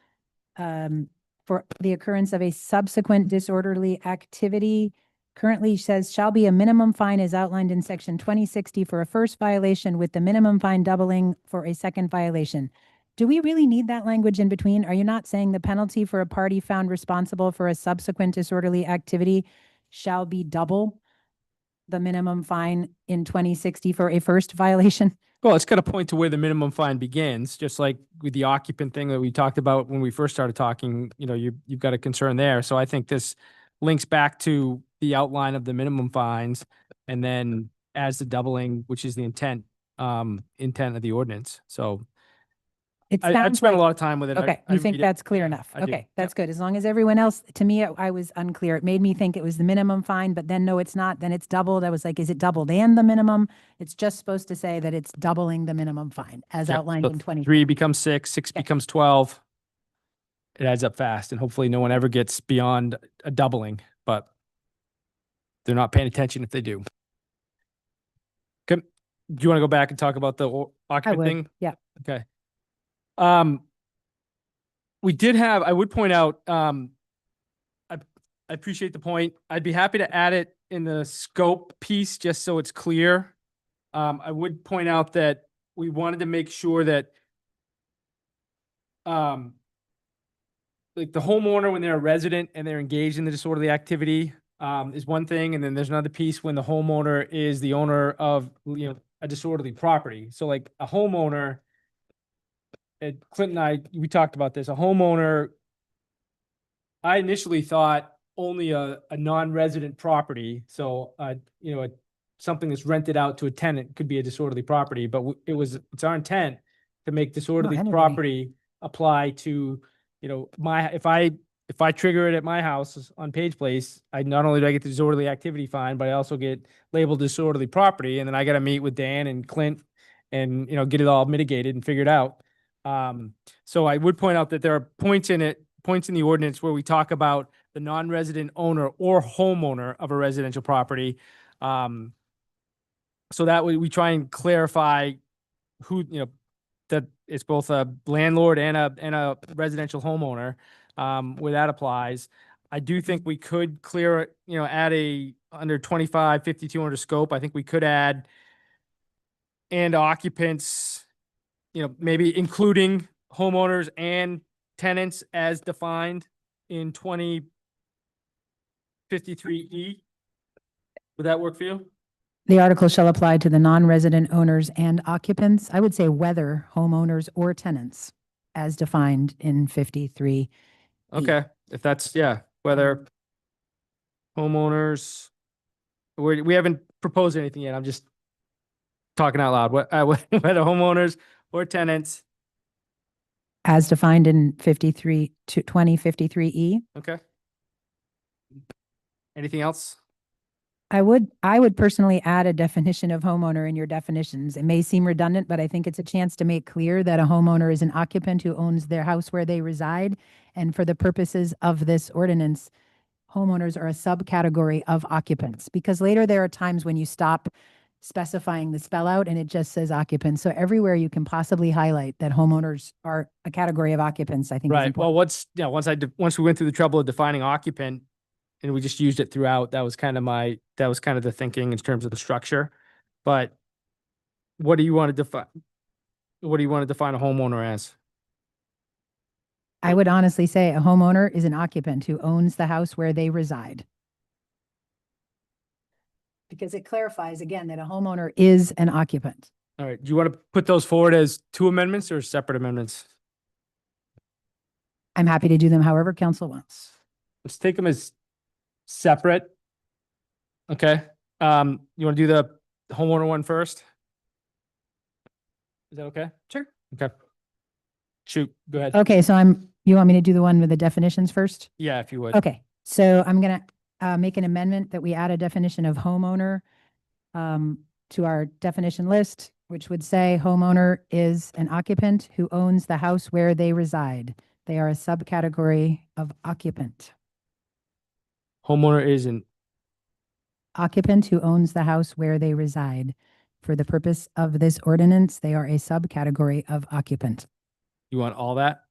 for the occurrence of a subsequent disorderly activity currently says shall be a minimum fine as outlined in section 2060 for a first violation with the minimum fine doubling for a second violation. Do we really need that language in between? Are you not saying the penalty for a party found responsible for a subsequent disorderly activity shall be double the minimum fine in 2060 for a first violation? Well, it's got to point to where the minimum fine begins, just like with the occupant thing that we talked about when we first started talking, you've got a concern there. So I think this links back to the outline of the minimum fines and then as the doubling, which is the intent of the ordinance. So It I'd sounds spent a like, lot of time with it. okay, I you think read it. that's clear enough? I do. Okay, that's good. As long as everyone else, to me, I was unclear. It made me think it was the minimum fine, but then no, it's not. Then it's doubled. I was like, is it doubled and the minimum? It's just supposed to say that it's doubling the minimum fine as Yep. outlined So in 20. 3 becomes 6, 6 Okay. becomes 12. It adds up fast and hopefully no one ever gets beyond a doubling, but they're not paying attention if they do. Okay. Do you want to go back and talk about the I occupant would, thing? yeah. Okay. We did have, I would point out, I appreciate the point. I'd be happy to add it in the scope piece, just so it's clear, I would point out that we wanted to make sure that like the homeowner, when they're a resident and they're engaged in the disorderly activity, is one thing, and then there's another piece when the homeowner is the owner of, a disorderly property. So like a homeowner, Clint and I, we talked about this, a homeowner, I initially thought only a non-resident property, so, something that's rented out to a tenant could be a disorderly property, but it's our intent to make disorderly anybody. property apply to, if I trigger it at my house on Page Place, I not only do I get the disorderly activity fine, but I also get labeled disorderly property, and then I gotta meet with Dan and Clint and, get it all mitigated and figured out. So I would point out that there are points in the ordinance where we talk about the non-resident owner or homeowner of a residential property. So that way we try and clarify who, that it's both a landlord and a residential homeowner, where that applies. I do think we could clear it, add under 2552 under scope, I think we could add and occupants, maybe including homeowners and tenants as defined in 2053E. Would that work for you? The article shall apply to the non-resident owners and occupants. I would say whether homeowners or tenants as defined in 53. Okay, if that's, whether homeowners, we haven't proposed anything yet. I'm just talking out loud. Whether homeowners or tenants. As defined in 2053E. Okay. Anything else? I would personally add a definition of homeowner in your definitions. It may seem redundant, but I think it's a chance to make clear that a homeowner is an occupant who owns their house where they reside. And for the purposes of this ordinance, homeowners are a subcategory of occupants, because later there are times when you stop specifying the spell out and it just says occupants. So everywhere you can possibly highlight that homeowners are a category of occupants, I think is Right. important. Well, once we went through the trouble of defining occupant and we just used it throughout, that was kind of the thinking in terms of the structure. But what do you want to define? What do you want to define a homeowner as? I would honestly say a homeowner is an occupant who owns the house where they reside. Because it clarifies again that a homeowner is an occupant. All right. Do you want to put those forward as two amendments or separate amendments? I'm happy to do them however council wants. Let's take them as separate. Okay. You want to do the homeowner one first? Is that okay? Sure. Okay. Shoot, go ahead. Okay, so you want me to do the one with the definitions first? Yeah, if you would. Okay, so I'm gonna make an amendment that we add a definition of homeowner to our definition list, which would say homeowner is an occupant who owns the house where they reside. They are a subcategory of occupant. Homeowner is an Occupant who owns the house where they reside. For the purpose of this ordinance, they are a subcategory of occupant. You want all that?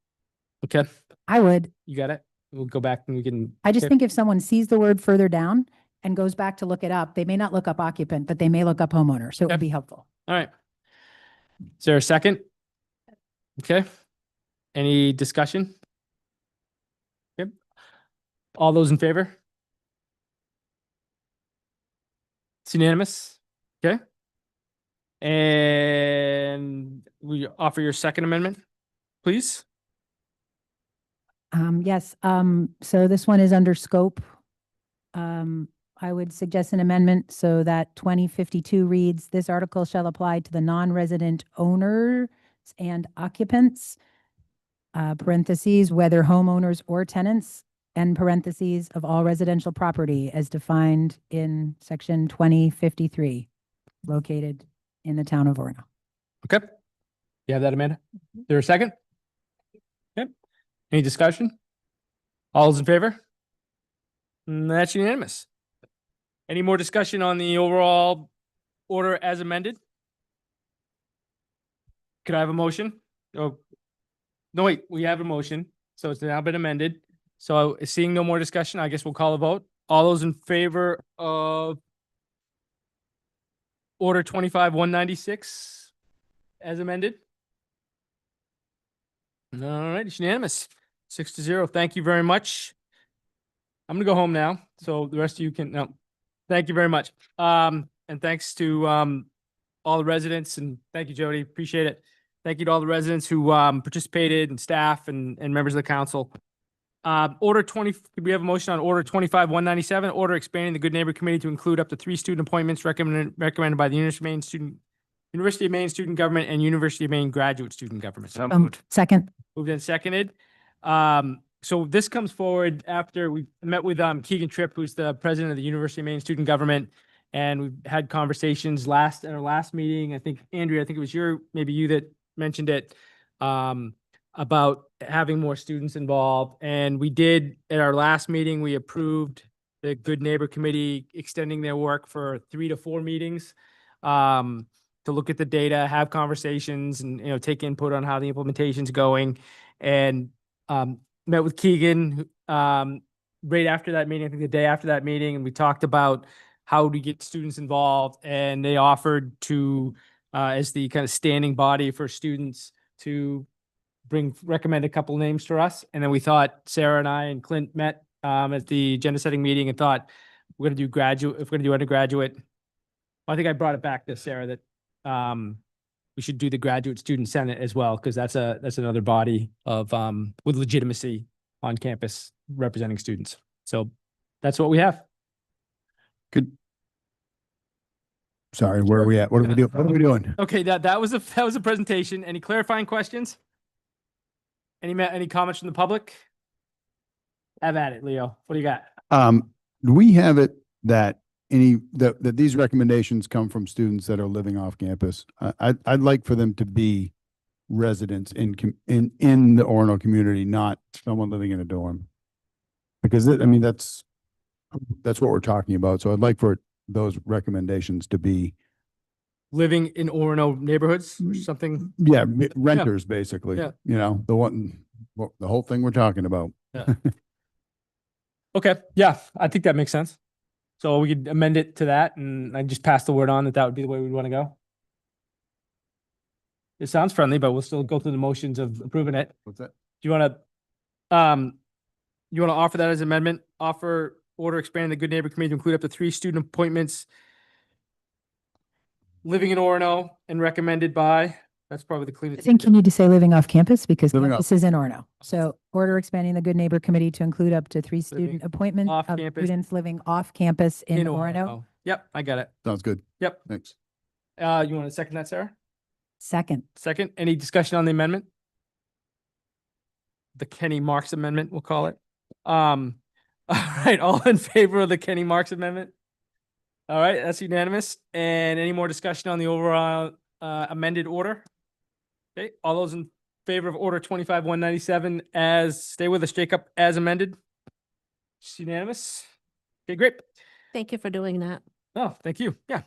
Okay, I would. you got it. We'll go back and we can. I just okay. think if someone sees the word further down and goes back to look it up, they may not look up occupant, but they may look up homeowner. So it Okay. would be helpful. All right. Is there a second? Okay. Any discussion? Okay. All those in favor? It's unanimous. Okay. And we offer your second amendment, please. Yes, so this one is under scope. I would suggest an amendment so that 2052 reads, this article shall apply to the non-resident owners and occupants, parentheses, whether homeowners or tenants, and parentheses of all residential property as defined in section 2053, located in the town of Orono. Okay. You have that, Amanda? Is there a second? Okay. Any discussion? All those in favor? That's unanimous. Any more discussion on the overall order as amended? Could I have a motion? Oh, no, wait, we have a motion. So it's now been amended. So seeing no more discussion, I guess we'll call a vote. all those in favor of Order 25-196 as amended? All right, it's unanimous. 6-0. Thank you very much. I'm gonna go home now, so the rest of you can, no. Thank you very much. And thanks to all the residents, and thank you, Jody. Appreciate it. Thank you to all the residents who participated, and staff and members of the council. Order 20, could we have a motion on Order 25-197, order expanding the Good Neighbor Committee to include up to 3 student appointments recommended by the University of Maine Student Government and University of Maine Graduate Student Government. Second. Moved and seconded. So this comes forward after we met with Keegan Tripp, who's the president of the University of Maine Student Government, and we've had conversations at our last meeting. I think Andrea, I think it was maybe you that mentioned it, about having more students involved. And we did at our last meeting, we approved the Good Neighbor Committee extending their work for 3 to 4 meetings, to look at the data, have conversations, and take input on how the implementation's going. And met with Keegan right after that meeting, I think the day after that meeting, and we talked about how to get students involved. And they offered to, as the kind of standing body for students, to recommend a couple names for us. And then we thought, Sarah and I and Clint met at the agenda setting meeting and thought, we're gonna do undergraduate. I think I brought it back to Sarah that we should do the graduate student senate as well, because that's another body of with legitimacy on campus representing students. So that's what we have. Good. Sorry, where are we at? What are we doing? What are we doing? Okay, that was a presentation. Any clarifying questions? Any comments from the public? Have at it, Leo. What do you got? Do we have it that that these recommendations come from students that are living off campus? I'd like for them to be residents in the Orono community, not someone living in a dorm. Because that's what we're talking about. So I'd like for those recommendations to be Living in Orono neighborhoods or something? yeah, renters basically. Yeah. The whole thing we're talking about. Yeah. Okay, yeah, I think that makes sense. So we could amend it to that, and I just pass the word on that would be the way we'd want to go. It sounds friendly, but we'll still go through the motions of approving it. What's that? Do you want to, offer that as amendment? Offer order expanding the Good Neighbor Committee to include up to 3 student appointments living in Orono and recommended by, that's probably the I cleanest. think you need to say living off campus because Living campus is in Orono. So order expanding the Good Neighbor Committee to include up to 3 student Living appointments off of campus. students living off campus in Orono. Yep, I got it. Sounds good. Yep. Thanks. You want to second that, Sarah? Second. Second, any discussion on the amendment? The Kenny Marks amendment, we'll call it. All right, all in favor of the Kenny Marks amendment? All right, that's unanimous. And any more discussion on the overall amended order? Okay, all those in favor of order 25-197 stay with us, Jacob, as amended? It's unanimous. Okay, great. Thank you for doing that. Oh, thank you. Yeah.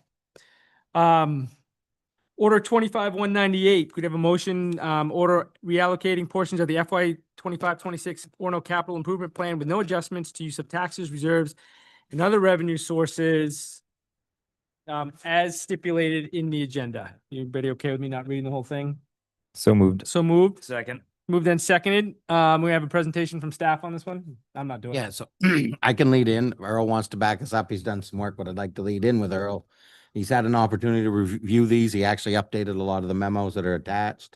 Order 25-198, could have a motion, order reallocating portions of the FY 25-26 Orono Capital Improvement Plan with no adjustments to use of taxes, reserves, and other revenue sources as stipulated in the agenda. Everybody okay with me not reading the whole thing? So moved. So moved. Second. Moved and seconded. We have a presentation from staff on this one. I'm not doing it. Yeah, so I can lead in. Earl wants to back us up. He's done some work, but I'd like to lead in with Earl. He's had an opportunity to review these. He actually updated a lot of the memos that are attached.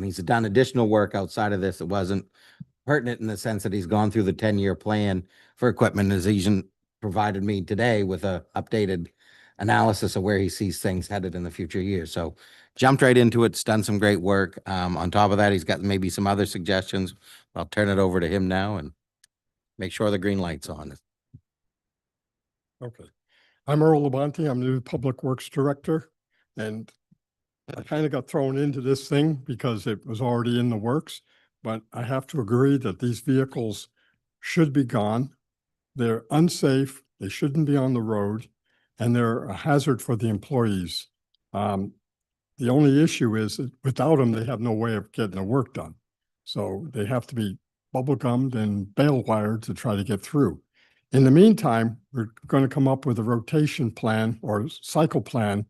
He's done additional work outside of this that wasn't pertinent in the sense that he's gone through the 10-year plan for equipment, as he's provided me today with a updated analysis of where he sees things headed in the future years. So jumped right into it. It's done some great work. On top of that, he's got maybe some other suggestions. I'll turn it over to him now and make sure the green light's on. Okay. I'm Earl Labonte. I'm the new Public Works Director, and I kind of got thrown into this thing because it was already in the works, but I have to agree that these vehicles should be gone. They're unsafe. They shouldn't be on the road, and they're a hazard for the employees. The only issue is that without them, they have no way of getting the work done. So they have to be bubble gummed and bale wired to try to get through. In the meantime, we're going to come up with a rotation plan or cycle plan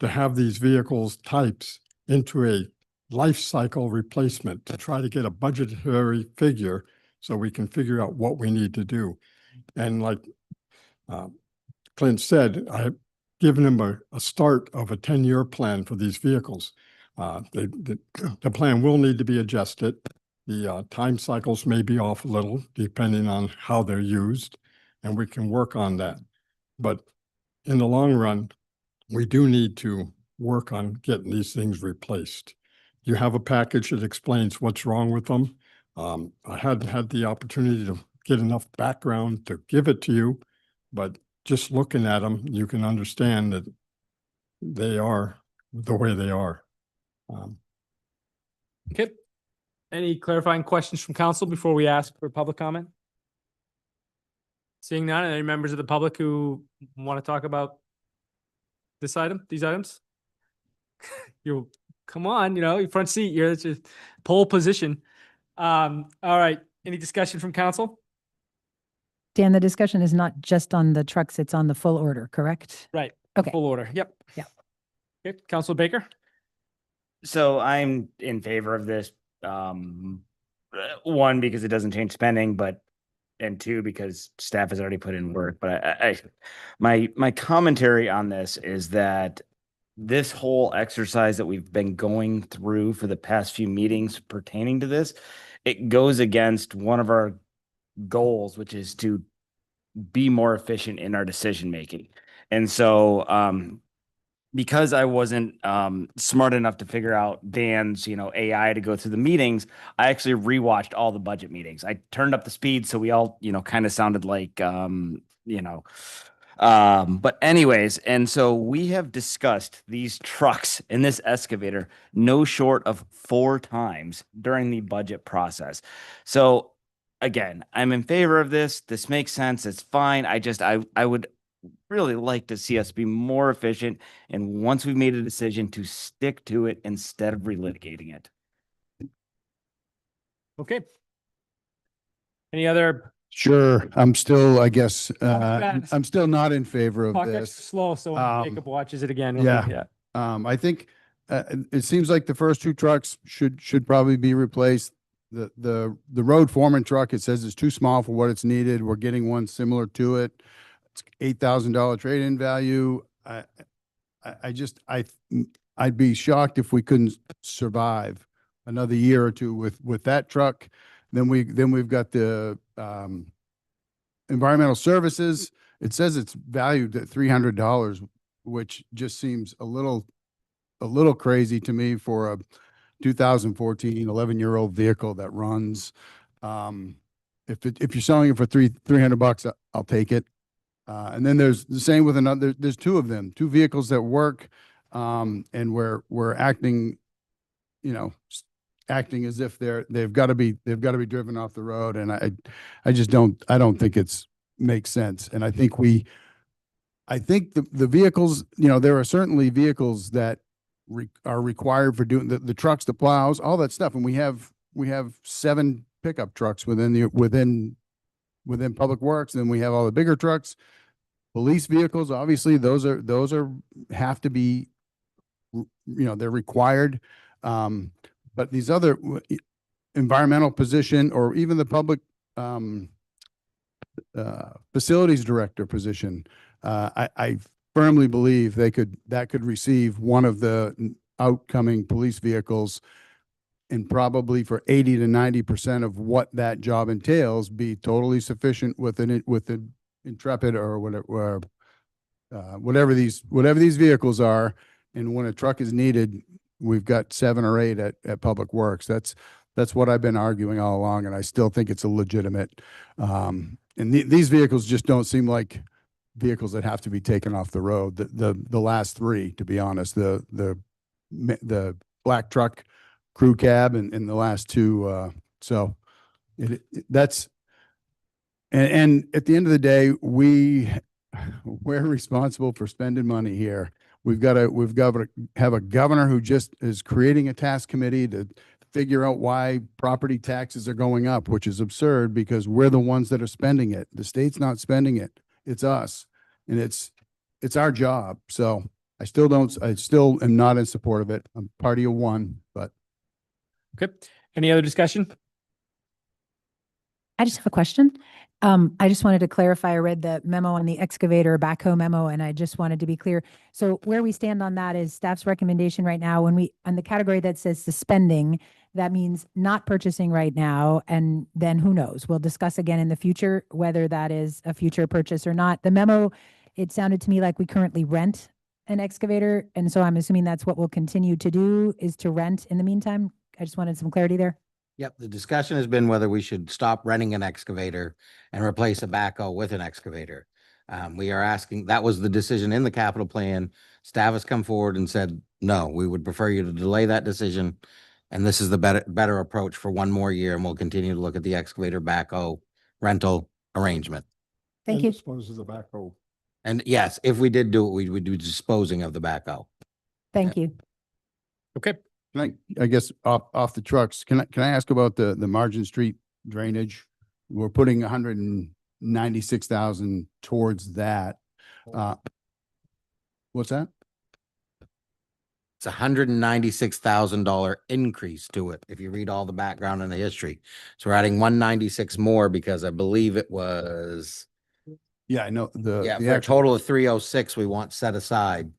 to have these vehicles types into a life cycle replacement to try to get a budgetary figure so we can figure out what we need to do. And like Clint said, I've given him a start of a 10-year plan for these vehicles. The plan will need to be adjusted. The time cycles may be off a little depending on how they're used, and we can work on that. But in the long run, we do need to work on getting these things replaced. You have a package that explains what's wrong with them. I hadn't had the opportunity to get enough background to give it to you, but just looking at them, you can understand that they are the way they are. Okay. Any clarifying questions from council before we ask for public comment? Seeing none, any members of the public who want to talk about this item, these items? You come on, your front seat, you're just pole position. All right. Any discussion from council? Dan, the discussion is not just on the trucks, it's on the full order, correct? Right. Okay. Full order. Yep. Yeah. Okay. Council Baker? So I'm in favor of this. One, because it doesn't change spending, and two, because staff has already put in work. But my commentary on this is that this whole exercise that we've been going through for the past few meetings pertaining to this, it goes against one of our goals, which is to be more efficient in our decision making. And so, because I wasn't smart enough to figure out Dan's, AI to go through the meetings, I actually rewatched all the budget meetings. I turned up the speed so we all, kind of sounded like, but anyways, and so we have discussed these trucks and this excavator no short of 4 times during the budget process. So again, I'm in favor of this. This makes sense. It's fine. I would really like to see us be more efficient. And once we've made a decision, to stick to it instead of relitigating it. Okay. Any other Sure. I'm still, I guess, fast. I'm still not in favor of talk this. extra slow so when Um, Jacob watches it again? yeah. I think it seems like the first 2 trucks should probably be replaced. The road foreman truck, it says it's too small for what it's needed. We're getting one similar to it. It's $8,000 trade-in value. I'd be shocked if we couldn't survive another year or two with that truck. Then we've got the environmental services. It says it's valued at $300, which just seems a little crazy to me for a 2014 11-year-old vehicle that runs. If you're selling it for $300, I'll take it. And then there's the same with another. There's 2 of them, 2 vehicles that work, and we're acting, acting as if they've got to be driven off the road. And I just don't think makes sense. And I think the vehicles, there are certainly vehicles that are required for doing the trucks, the plows, all that stuff. And we have 7 pickup trucks within Public Works. Then we have all the bigger trucks, police vehicles. Obviously, those have to be, they're required. But these other environmental position, or even the public facilities director position, I firmly believe that could receive one of the outcoming police vehicles, and probably for 80 to 90% of what that job entails, be totally sufficient with the Intrepid or whatever these vehicles are. And when a truck is needed, we've got 7 or 8 at Public Works. That's what I've been arguing all along, and I still think it's a legitimate. And these vehicles just don't seem like vehicles that have to be taken off the road. The last 3, to be honest, the black truck, crew cab, and the last 2. So that's and at the end of the day, we're responsible for spending money here. We've got to have a governor who just is creating a task committee to figure out why property taxes are going up, which is absurd because we're the ones that are spending it. The state's not spending it. It's us. And it's our job. So I still am not in support of it. I'm party of one, but Okay. Any other discussion? I just have a question. I just wanted to clarify, I read the memo on the excavator backhoe memo, and I just wanted to be clear. So where we stand on that is staff's recommendation right now, on the category that says suspending, that means not purchasing right now. And then who knows? We'll discuss again in the future, whether that is a future purchase or not. The memo, it sounded to me like we currently rent an excavator. And so I'm assuming that's what we'll continue to do, is to rent in the meantime. I just wanted some clarity there. Yep, the discussion has been whether we should stop renting an excavator and replace a backhoe with an excavator. We are asking, that was the decision in the capital plan. Staff has come forward and said, no, we would prefer you to delay that decision. And this is the better approach for one more year, and we'll continue to look at the excavator backhoe rental arrangement. Thank And you. dispose of the backhoe. And yes, if we did do it, we would do disposing of the backhoe. Thank you. Okay. can I guess off the trucks, can I ask about the Margin Street drainage? We're putting 196,000 towards that. What's that? It's $196,000 increase to it, if you read all the background and the history. So we're adding 196 more because I believe it was, Yeah, I know yeah, the for a actual, total of 306 we want set aside.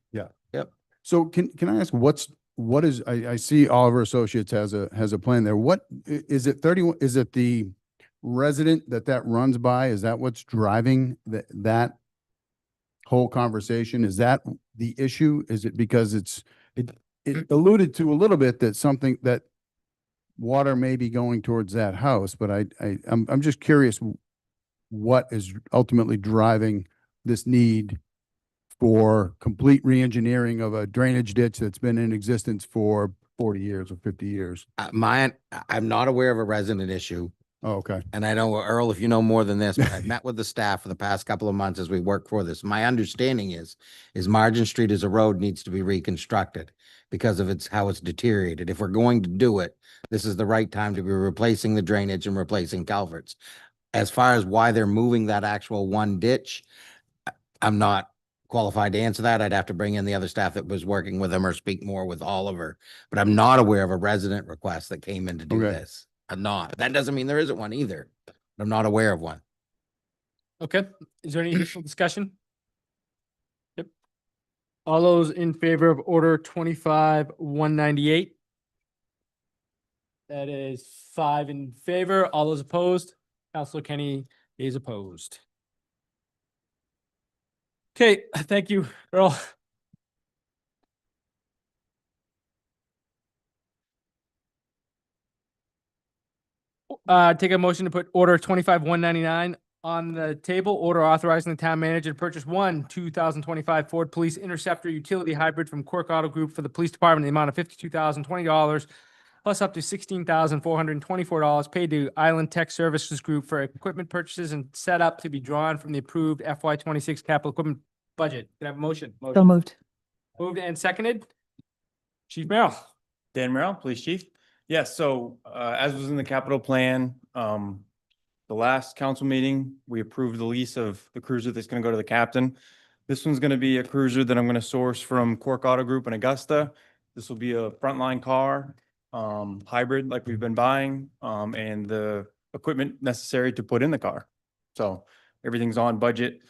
so can I ask what is, I see Oliver Associates has a plan there. What is it 31? Is it the resident that runs by? Is that what's driving that whole conversation? Is that the issue? Is it because it alluded to a little bit that something that water may be going towards that house, but I'm just curious what is ultimately driving this need for complete reengineering of a drainage ditch that's been in existence for 40 years or 50 years. I'm not aware of a resident issue. Oh, okay. And I know, Earl, if you know more than this, but I've met with the staff for the past couple of months as we work for this. My understanding is Margin Street as a road needs to be reconstructed because of how it's deteriorated. If we're going to do it, this is the right time to be replacing the drainage and replacing culverts. As far as why they're moving that actual one ditch, I'm not qualified to answer that. I'd have to bring in the other staff that was working with them or speak more with Oliver, but I'm not aware of a resident request that came in to do Okay. this. I'm not. That doesn't mean there isn't one either. I'm not aware of one. Okay. Is there any additional discussion? Yep. All those in favor of order 25-198? That is 5 in favor. All those opposed? Councilor Kenny is opposed. Okay, thank you, Earl. Take a motion to put order 25-199 on the table. Order authorizing the town manager to purchase 2025 Ford Police Interceptor utility hybrid from Quirk Auto Group for the police department in the amount of $52,020 plus up to $16,424 paid to Island Tech Services Group for equipment purchases and set up to be drawn from the approved FY26 capital equipment budget. Can I have a motion? So moved. Moved and seconded. Chief Merrill. Dan Merrill, Police Chief. Yes, so as was in the capital plan, the last council meeting, we approved the lease of the cruiser that's going to go to the captain. This one's going to be a cruiser that I'm going to source from Quirk Auto Group in Augusta. This will be a frontline car, hybrid like we've been buying, and the equipment necessary to put in the car. So everything's on budget.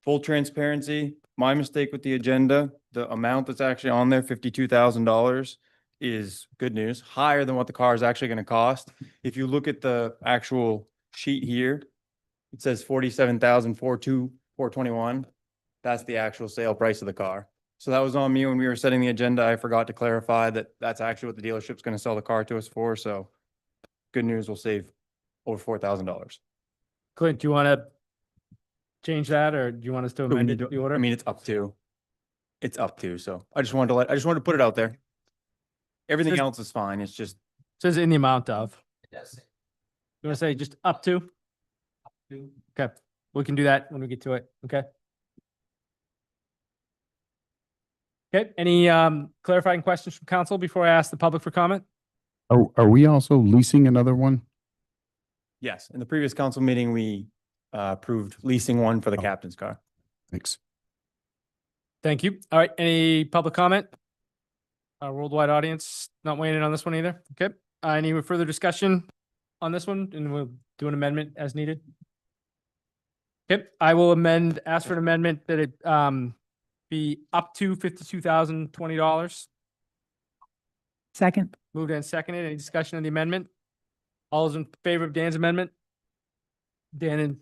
Full transparency, my mistake with the agenda, the amount that's actually on there, $52,000, is good news, higher than what the car is actually going to cost. If you look at the actual sheet here, it says $47,421. That's the actual sale price of the car. So that was on me when we were setting the agenda. I forgot to clarify that that's actually what the dealership's going to sell the car to us for. So good news, we'll save over $4,000. Clint, do you want to change that, or do you want us to amend the order? I mean, it's up to. So I just wanted to put it out there. Everything Says- else is fine. It's just, Says in the amount of. Yes. You want to say just up to? Okay, we can do that when we get to it. Okay. Okay, any clarifying questions from council before I ask the public for comment? Are we also leasing another one? Yes, in the previous council meeting, we approved leasing one for the Oh. captain's car. Thanks. Thank you. All right, any public comment? Worldwide audience not weighing in on this one either. Okay, any further discussion on this one? And we'll do an amendment as needed. Okay, I will ask for an amendment that it be up to $52,020. Second. Moved and seconded. Any discussion on the amendment? All those in favor of Dan's amendment? Dan and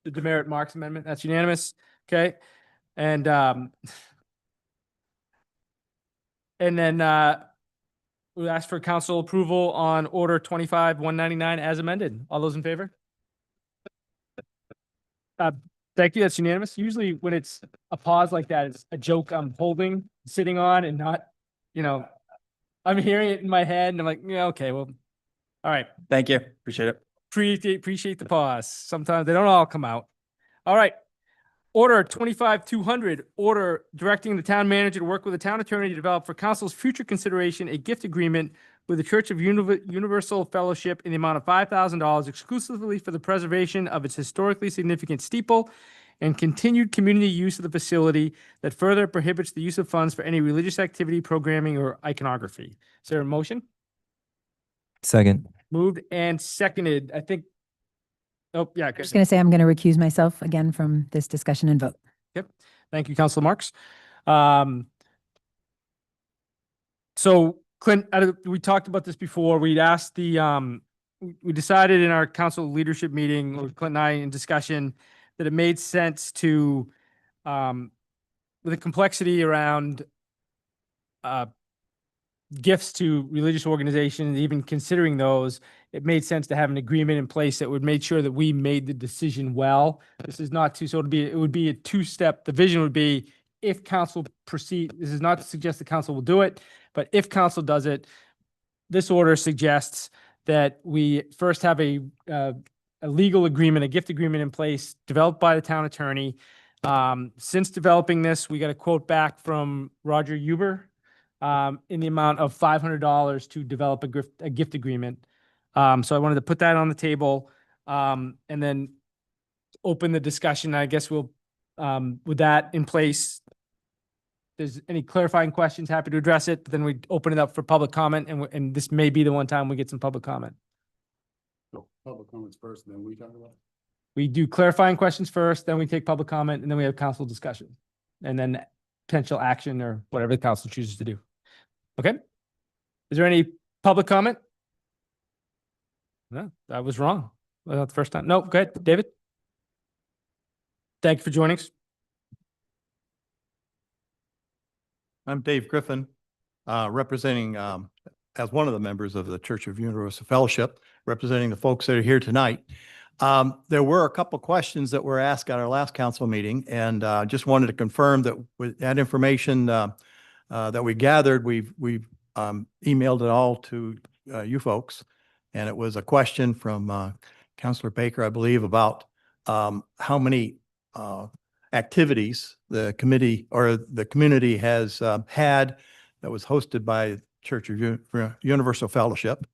the demerit Mark's amendment, that's unanimous. Okay. And then we'll ask for council approval on order 25-199 as amended. All those in favor? Thank you. That's unanimous. Usually when it's a pause like that, it's a joke I'm holding, sitting on and not, I'm hearing it in my head and I'm like, yeah, okay, well, all right. Thank you. Appreciate it. Appreciate the pause. Sometimes they don't all come out. All right. Order 25-200, order directing the town manager to work with the town attorney to develop for council's future consideration a gift agreement with the Church of Universal Fellowship in the amount of $5,000 exclusively for the preservation of its historically significant steeple and continued community use of the facility that further prohibits the use of funds for any religious activity, programming, or iconography. Is there a motion? Second. Moved and seconded. I think. Oh, yeah. I'm just going to say I'm going to recuse myself again from this discussion and vote. Yep. Thank you, Councilor Marks. So Clint, we talked about this before. We'd asked we decided in our council leadership meeting with Clint and I in discussion that it made sense to, with the complexity around gifts to religious organizations, even considering those, it made sense to have an agreement in place that would make sure that we made the decision well. This is not to, so it would be a two-step. The vision would be if council proceed, this is not to suggest the council will do it, but if council does it, this order suggests that we first have a legal agreement, a gift agreement in place developed by the town attorney. Since developing this, we got a quote back from Roger Huber in the amount of $500 to develop a gift agreement. So I wanted to put that on the table and then open the discussion. I guess we'll, with that in place, if there's any clarifying questions, happy to address it. But then we open it up for public comment, and this may be the one time we get some public comment. So public comments first, and then we talk about it. We do clarifying questions first, then we take public comment, and then we have council discussion, and then potential action or whatever the council chooses to do. Okay. Is there any public comment? No, I was wrong. Not the first time. No, go ahead, David. Thank you for joining us. I'm Dave Griffin, representing, as one of the members of the Church of Universal Fellowship, representing the folks that are here tonight. There were a couple questions that were asked at our last council meeting, and just wanted to confirm that with that information that we gathered, we've emailed it all to you folks. And it was a question from Councilor Baker, I believe, about how many activities the committee or the community has had that was hosted by Church of Universal Fellowship.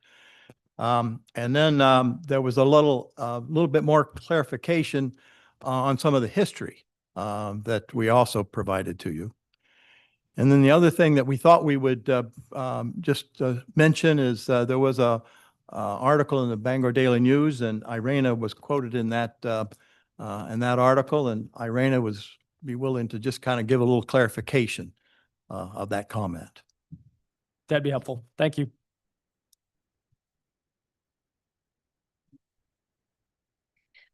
And then there was a little bit more clarification on some of the history that we also provided to you. And then the other thing that we thought we would just mention is there was a article in the Bangor Daily News, and Irena was quoted in that article, and Irena was be willing to just kind of give a little clarification of that comment. That'd be helpful. Thank you.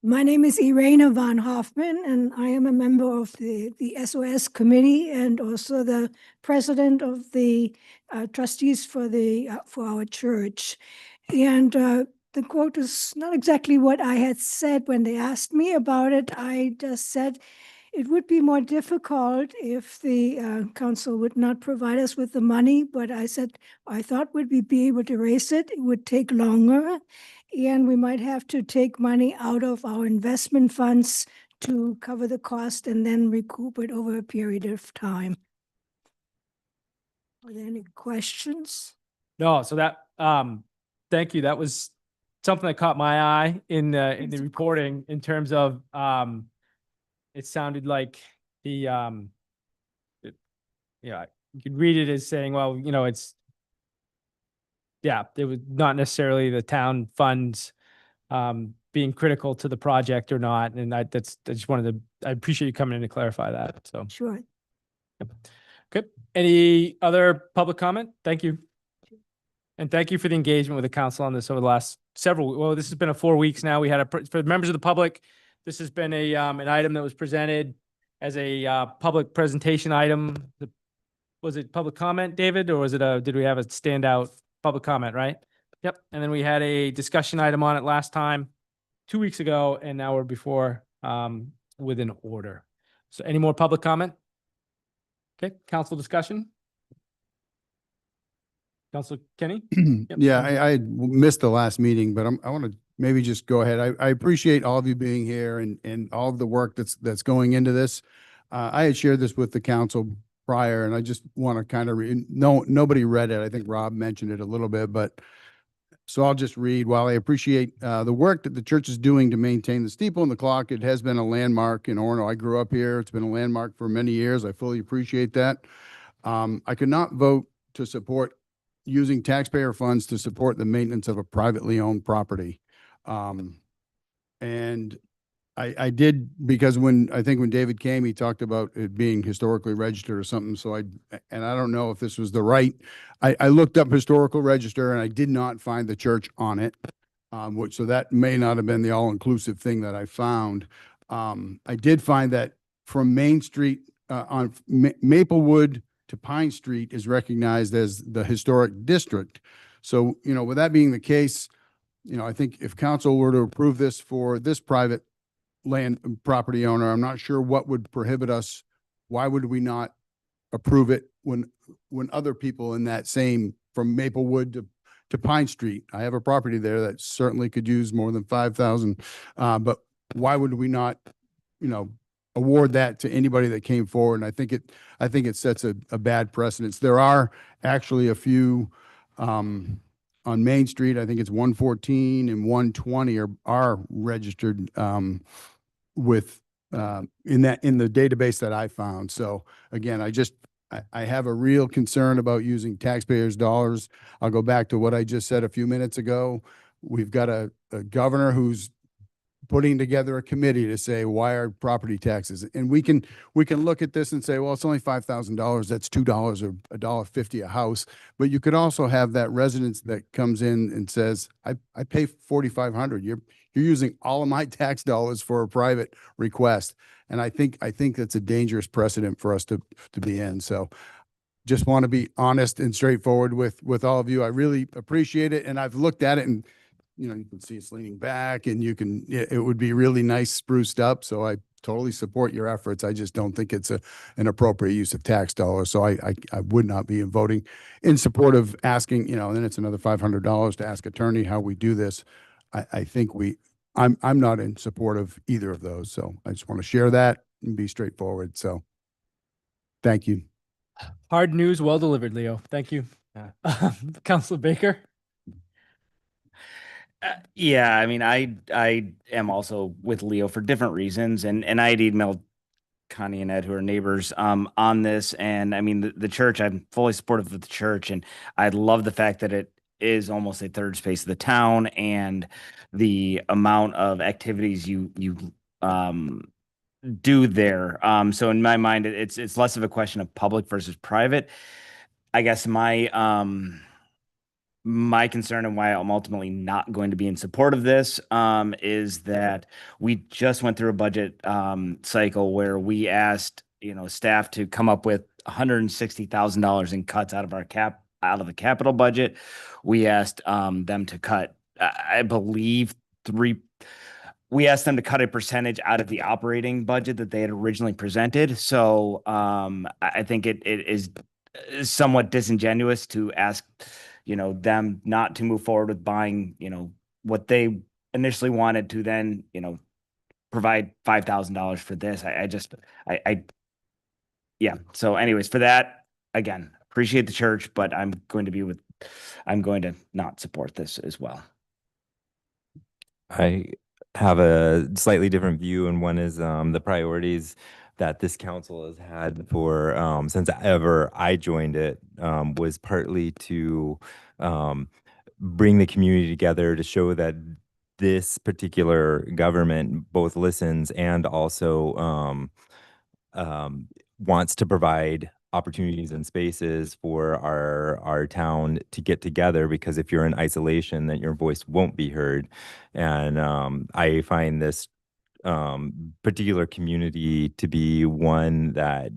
My name is Irena von Hoffman, and I am a member of the SOS committee and also the president of the trustees for our church. And the quote is not exactly what I had said when they asked me about it. I just said it would be more difficult if the council would not provide us with the money, but I said I thought we'd be able to raise it. It would take longer, and we might have to take money out of our investment funds to cover the cost and then recoup it over a period of time. Are there any questions? No, so that thank you. That was something that caught my eye in the reporting in terms of, it sounded like the, yeah, you could read it as saying, well, it's, yeah, it was not necessarily the town funds, being critical to the project or not. And I just wanted to, I appreciate you coming in to clarify that. So, Sure. good. Any other public comment? Thank you. And thank you for the engagement with the council on this over the last well, this has been 4 weeks now. We had for members of the public, this has been an item that was presented as a public presentation item. Was it public comment, David, or was it did we have a standout public comment, right? Yep. And then we had a discussion item on it last time, 2 weeks ago, and now we're before with an order. So any more public comment? Okay, council discussion? Council Kenny? Yep. Yeah, I had missed the last meeting, but I want to maybe just go ahead. I appreciate all of you being here and all of the work that's going into this. I had shared this with the council prior, and I just want to kind of nobody read it. I think Rob mentioned it a little bit, but so I'll just read. While I appreciate the work that the church is doing to maintain the steeple and the clock, it has been a landmark in Orono. I grew up here. It's been a landmark for many years. I fully appreciate that. I could not vote to support using taxpayer funds to support the maintenance of a privately owned property. And I did, because when David came, he talked about it being historically registered or something. So and I don't know if this was the right, I looked up historical register and I did not find the church on it. So that may not have been the all-inclusive thing that I found. I did find that from Main Street, on Maplewood to Pine Street is recognized as the historic district. So, with that being the case, I think if council were to approve this for this private land property owner, I'm not sure what would prohibit us. Why would we not approve it when other people in that same, from Maplewood to Pine Street, I have a property there that certainly could use more than 5,000. But why would we not, award that to anybody that came forward? And I think it sets a bad precedence. There are actually a few on Main Street. I think it's 114 and 120 are registered with in the database that I found. So again, I have a real concern about using taxpayers' dollars. I'll go back to what I just said a few minutes ago. We've got a governor who's putting together a committee to say, why are property taxes? And we can look at this and say, well, it's only $5,000. That's $2 or $1.50 a house. But you could also have that residence that comes in and says, I pay $4,500. You're using all of my tax dollars for a private request. And I think that's a dangerous precedent for us to be in. So just want to be honest and straightforward with all of you. I really appreciate it. And I've looked at it and you can see it's leaning back and it would be really nice spruced up. So I totally support your efforts. I just don't think it's an appropriate use of tax dollars. So I would not be voting in support of asking, and then it's another $500 to ask attorney how we do this. I think I'm not in support of either of those. So I just want to share that and be straightforward. So thank you. Hard news, well delivered, Leo. Thank you. Councilor Baker. Yeah, I mean, I am also with Leo for different reasons, and I had emailed Connie and Ed, who are neighbors, on this. And I mean, the church, I'm fully supportive of the church, and I love the fact that it is almost a third space of the town, and the amount of activities you do there. So in my mind, it's less of a question of public versus private. I guess my concern and why I'm ultimately not going to be in support of this is that we just went through a budget cycle where we asked staff to come up with $160,000 in cuts out of the capital budget. We asked them to cut, I believe, we asked them to cut a percentage out of the operating budget that they had originally presented. So I think it is somewhat disingenuous to ask them not to move forward with buying what they initially wanted to then provide $5,000 for this. Yeah. So anyways, for that, again, appreciate the church, but I'm going to be with I'm going to not support this as well. I have a slightly different view, and one is the priorities that this council has had for since ever I joined it was partly to bring the community together to show that this particular government both listens and also wants to provide opportunities and spaces for our town to get together, because if you're in isolation, then your voice won't be heard. And I find this particular community to be one that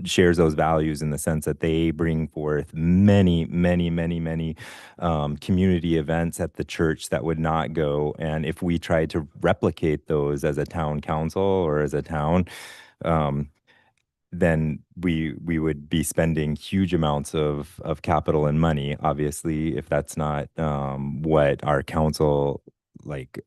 shares those values, in the sense that they bring forth many community events at the church that would not go. And if we tried to replicate those as a town council or as a town, then we would be spending huge amounts of capital and money. Obviously, if that's not what our council, like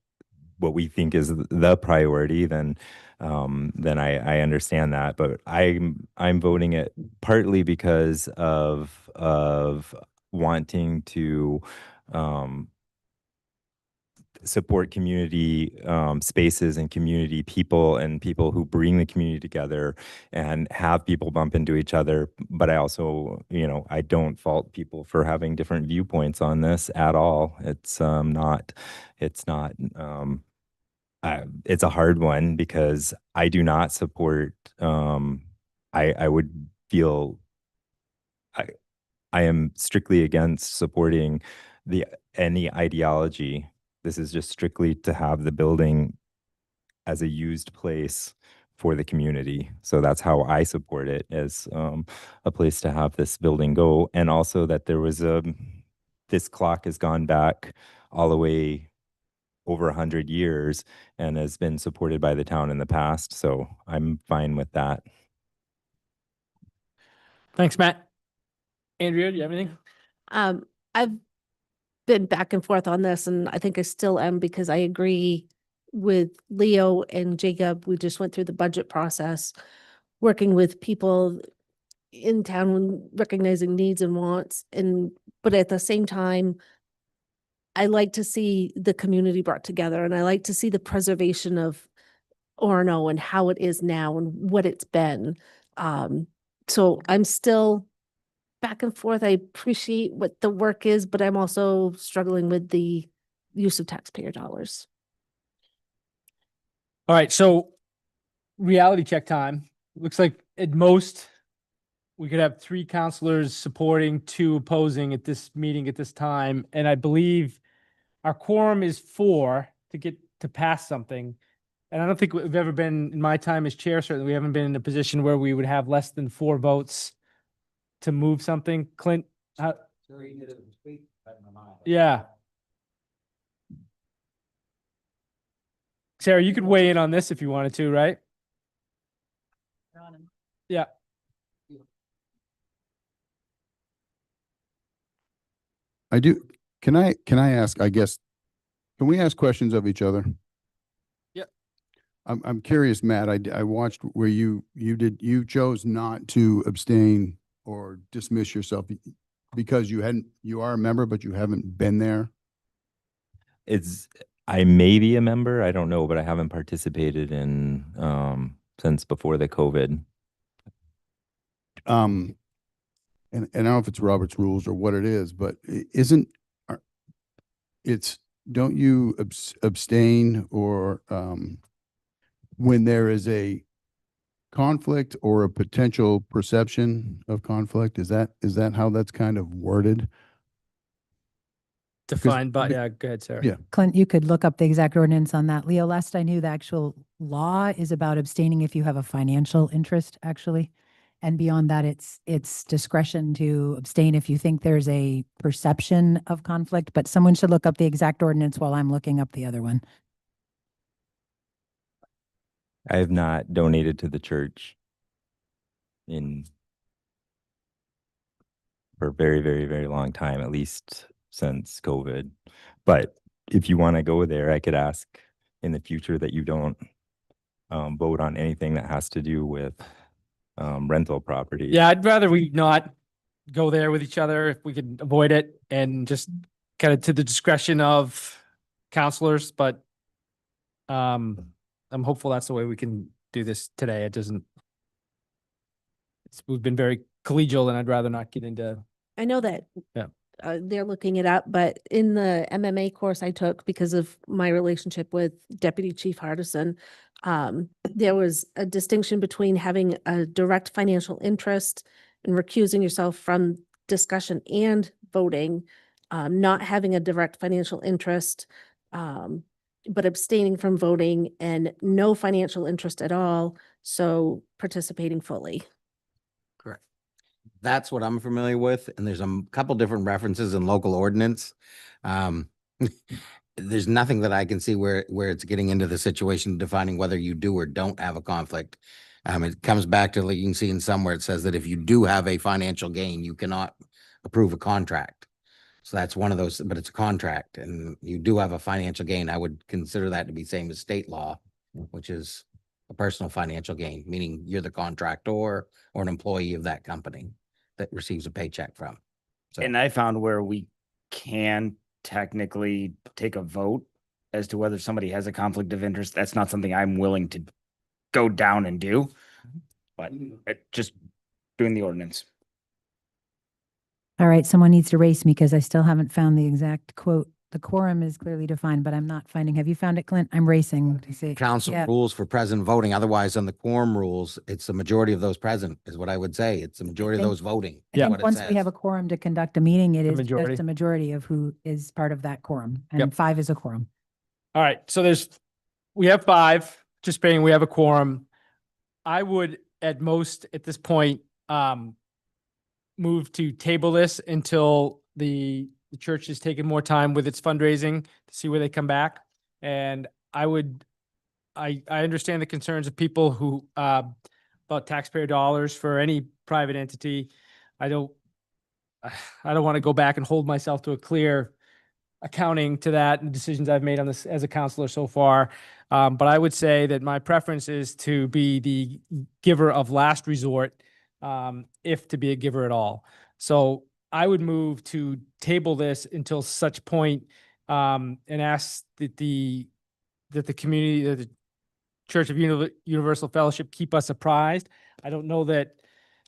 what we think is the priority, then I understand that. But I'm voting it partly because of wanting to support community spaces and community people and people who bring the community together and have people bump into each other. But I also, I don't fault people for having different viewpoints on this at all. It's not, it's a hard one, because I do not support, I would feel, I am strictly against supporting any ideology. This is just strictly to have the building as a used place for the community. So that's how I support it, as a place to have this building go. And also that there was this clock has gone back all the way over 100 years and has been supported by the town in the past. So I'm fine with that. Thanks, Matt. Andrea, do you have anything? I've been back and forth on this, and I think I still am, because I agree with Leo and Jacob. We just went through the budget process, working with people in town, recognizing needs and wants, but at the same time, I like to see the community brought together, and I like to see the preservation of Orono and how it is now and what it's been. So I'm still back and forth. I appreciate what the work is, but I'm also struggling with the use of taxpayer dollars. All right, so reality check time. Looks like at most we could have 3 counselors supporting, 2 opposing at this meeting at this time. And I believe our quorum is 4 to get to pass something. And I don't think we've ever been, in my time as chair, certainly we haven't been in a position where we would have less than 4 votes to move something. Clint? Yeah. Sarah, you could weigh in on this if you wanted to, right? Yeah. I do. Can I ask, I guess, can we ask questions of each other? Yep. I'm curious, Matt, I watched where you chose not to abstain or dismiss yourself because you are a member, but you haven't been there. I may be a member, I don't know, but I haven't participated in since before the COVID. And I don't know if it's Robert's rules or what it is, but don't you abstain or when there is a conflict or a potential perception of conflict? Is that how that's kind of worded? Defined by, yeah, go ahead, Sarah. Yeah. Clint, you could look up the exact ordinance on that. Leo, last I knew, the actual law is about abstaining if you have a financial interest, actually. And beyond that, it's discretion to abstain if you think there's a perception of conflict, but someone should look up the exact ordinance while I'm looking up the other one. I have not donated to the church for a very, very, very long time, at least since COVID. But if you want to go there, I could ask in the future that you don't vote on anything that has to do with rental property. Yeah, I'd rather we not go there with each other if we could avoid it, and just kind of to the discretion of counselors, but I'm hopeful that's the way we can do this today. It doesn't, we've been very collegial, and I'd rather not get into, I know that. Yeah. They're looking it up, but in the MMA course I took because of my relationship with Deputy Chief Hardison, there was a distinction between having a direct financial interest and recusing yourself from discussion and voting, not having a direct financial interest, but abstaining from voting, and no financial interest at all, so participating fully. Correct. That's what I'm familiar with, and there's a couple different references in local ordinance. There's nothing that I can see where it's getting into the situation defining whether you do or don't have a conflict. It comes back to, like, you can see in somewhere it says that if you do have a financial gain, you cannot approve a contract. So that's one of those, but it's a contract, and you do have a financial gain. I would consider that to be same as state law, which is a personal financial gain, meaning you're the contractor or an employee of that company that receives a paycheck from. So, And I found where we can technically take a vote as to whether somebody has a conflict of interest. That's not something I'm willing to go down and do, but just doing the ordinance. All right, someone needs to race me because I still haven't found the exact quote. The quorum is clearly defined, but I'm not finding. Have you found it, Clint? I'm racing to see. council Yeah. rules for present voting. Otherwise, on the quorum rules, it's the majority of those present is what I would say. It's the majority of think- those voting. I is think what it once we have a says. quorum to conduct a meeting, it The is majority. just a majority of who is part of that quorum, and Yep. 5 is a quorum. all right, so we have 5 participating, we have a quorum. I would at most at this point, move to table this until the church has taken more time with its fundraising to see where they come back. And I understand the concerns of people who, about taxpayer dollars for any private entity. I don't want to go back and hold myself to a clear accounting to that and decisions I've made on this as a counselor so far. But I would say that my preference is to be the giver of last resort, if to be a giver at all. So I would move to table this until such point, and ask that the community, that the Church of Universal Fellowship keep us apprised. I don't know that,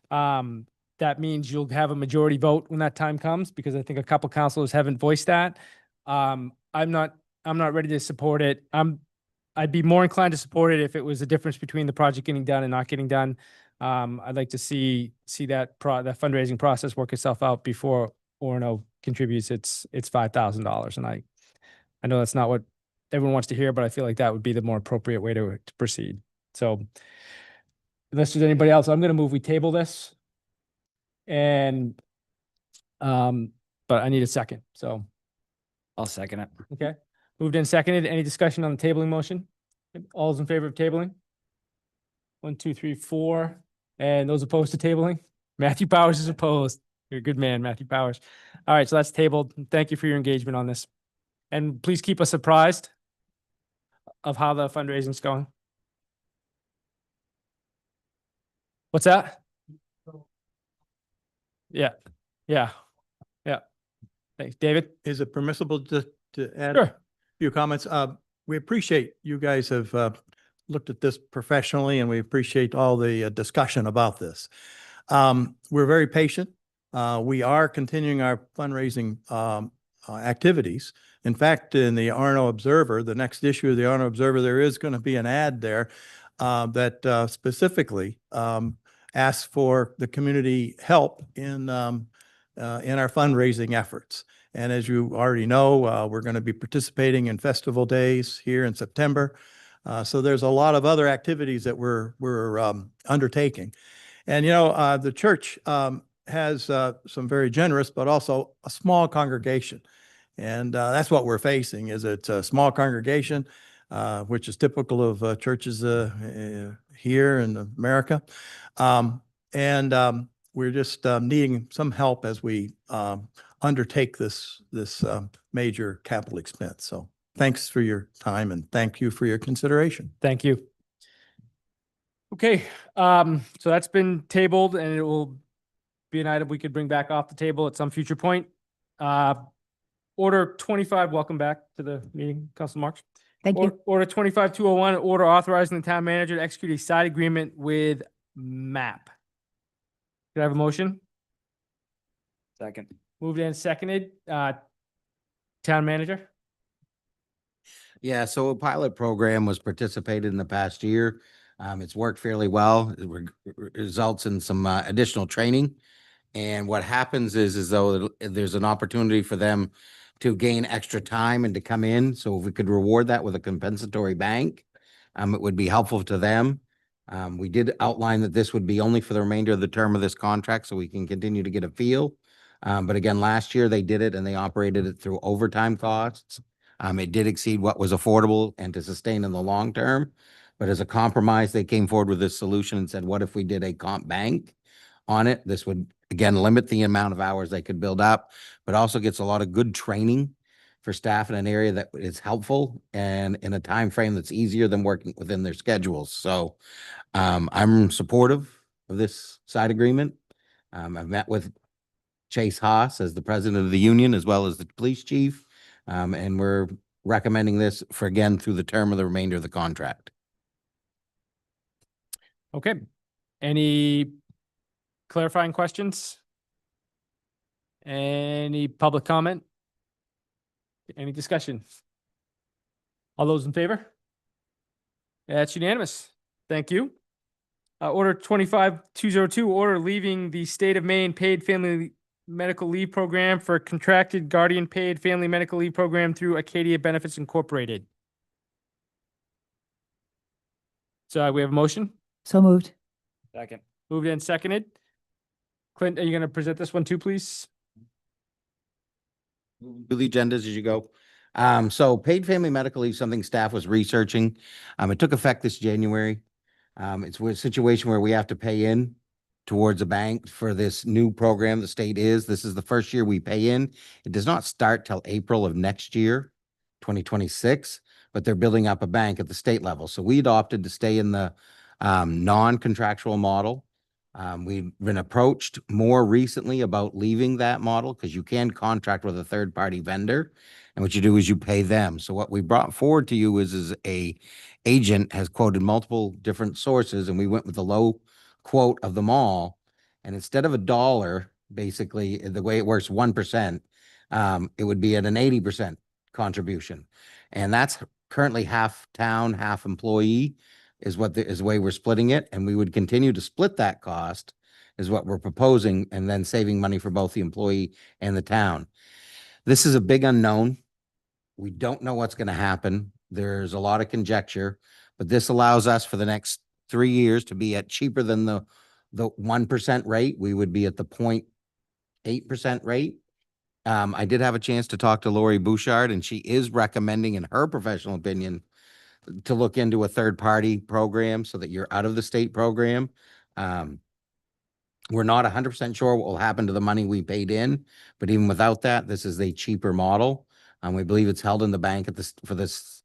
that means you'll have a majority vote when that time comes, because I think a couple councilors haven't voiced that. I'm not ready to support it. I'd be more inclined to support it if it was a difference between the project getting done and not getting done. I'd like to see that that fundraising process work itself out before Orono contributes its $5,000. And I know that's not what everyone wants to hear, but I feel like that would be the more appropriate way to proceed. So unless there's anybody else, I'm going to move we table this. And, but I need a second. So, I'll second it. okay. Moved and seconded. Any discussion on the tabling motion? All those in favor of tabling? 1, 2, 3, 4. And those opposed to tabling? Matthew Powers is opposed. You're a good man, Matthew Powers. All right, so that's tabled. Thank you for your engagement on this. And please keep us apprised of how the fundraising's going. What's that? Yeah, yeah, yeah. Thanks, David. Is it permissible to add Sure. a few comments? We appreciate you guys have looked at this professionally, and we appreciate all the discussion about this. We're very patient. We are continuing our fundraising activities. In fact, in the Orono Observer, the next issue of the Orono Observer, there is going to be an ad there that specifically asks for the community help in our fundraising efforts. And as you already know, we're going to be participating in festival days here in September. So there's a lot of other activities that we're undertaking. And, the church has some very generous, but also a small congregation. And that's what we're facing, is it's a small congregation, which is typical of churches here in America. And we're just needing some help as we undertake this major capital expense. So thanks for your time, and thank you for your consideration. Thank you. Okay, so that's been tabled, and it will be an item we could bring back off the table at some future point. Order 25, welcome back to the meeting, Council Marks. Thank you. Order 25-201, order authorizing the town manager to execute a side agreement with MAP. Could I have a motion? Second. Moved and seconded. Town manager? Yeah, so a pilot program was participated in the past year. It's worked fairly well. Results in some additional training. And what happens is though there's an opportunity for them to gain extra time and to come in. So if we could reward that with a compensatory bank, it would be helpful to them. We did outline that this would be only for the remainder of the term of this contract, so we can continue to get a feel. But again, last year they did it and they operated it through overtime costs. It did exceed what was affordable and to sustain in the long term. But as a compromise, they came forward with this solution and said, what if we did a comp bank on it? This would, again, limit the amount of hours they could build up, but also gets a lot of good training for staff in an area that is helpful and in a time frame that's easier than working within their schedules. So I'm supportive of this side agreement. I've met with Chase Haas as the president of the union, as well as the police chief. And we're recommending this for, again, through the term of the remainder of the contract. Okay. Any clarifying questions? Any public comment? Any discussion? All those in favor? That's unanimous. Thank you. Order 25-202, order leaving the state of Maine paid family medical leave program for contracted guardian paid family medical leave program through Acadia Benefits Incorporated. So we have a motion. So moved. Second. Moved and seconded. Clint, are you going to present this one too, please? Do the agendas as you go. So paid family medical leave, something staff was researching. It took effect this January. It's a situation where we have to pay in towards a bank for this new program the state is. This is the first year we pay in. It does not start till April of next year, 2026, but they're building up a bank at the state level. So we opted to stay in the non-contractual model. We've been approached more recently about leaving that model because you can contract with a third-party vendor. And what you do is you pay them. So what we brought forward to you is a agent has quoted multiple different sources, and we went with the low quote of them all. And instead of $1, basically, the way it works, 1%, it would be at an 80% contribution. And that's currently half town, half employee is what is the way we're splitting it. And we would continue to split that cost is what we're proposing, and then saving money for both the employee and the town. This is a big unknown. We don't know what's going to happen. There's a lot of conjecture, but this allows us for the next 3 years to be at cheaper than the 1% rate. We would be at the 0.8% rate. I did have a chance to talk to Lori Bouchard, and she is recommending, in her professional opinion, to look into a third-party program so that you're out of the state program. We're not 100% sure what will happen to the money we paid in, but even without that, this is a cheaper model. We believe it's held in the bank at this for this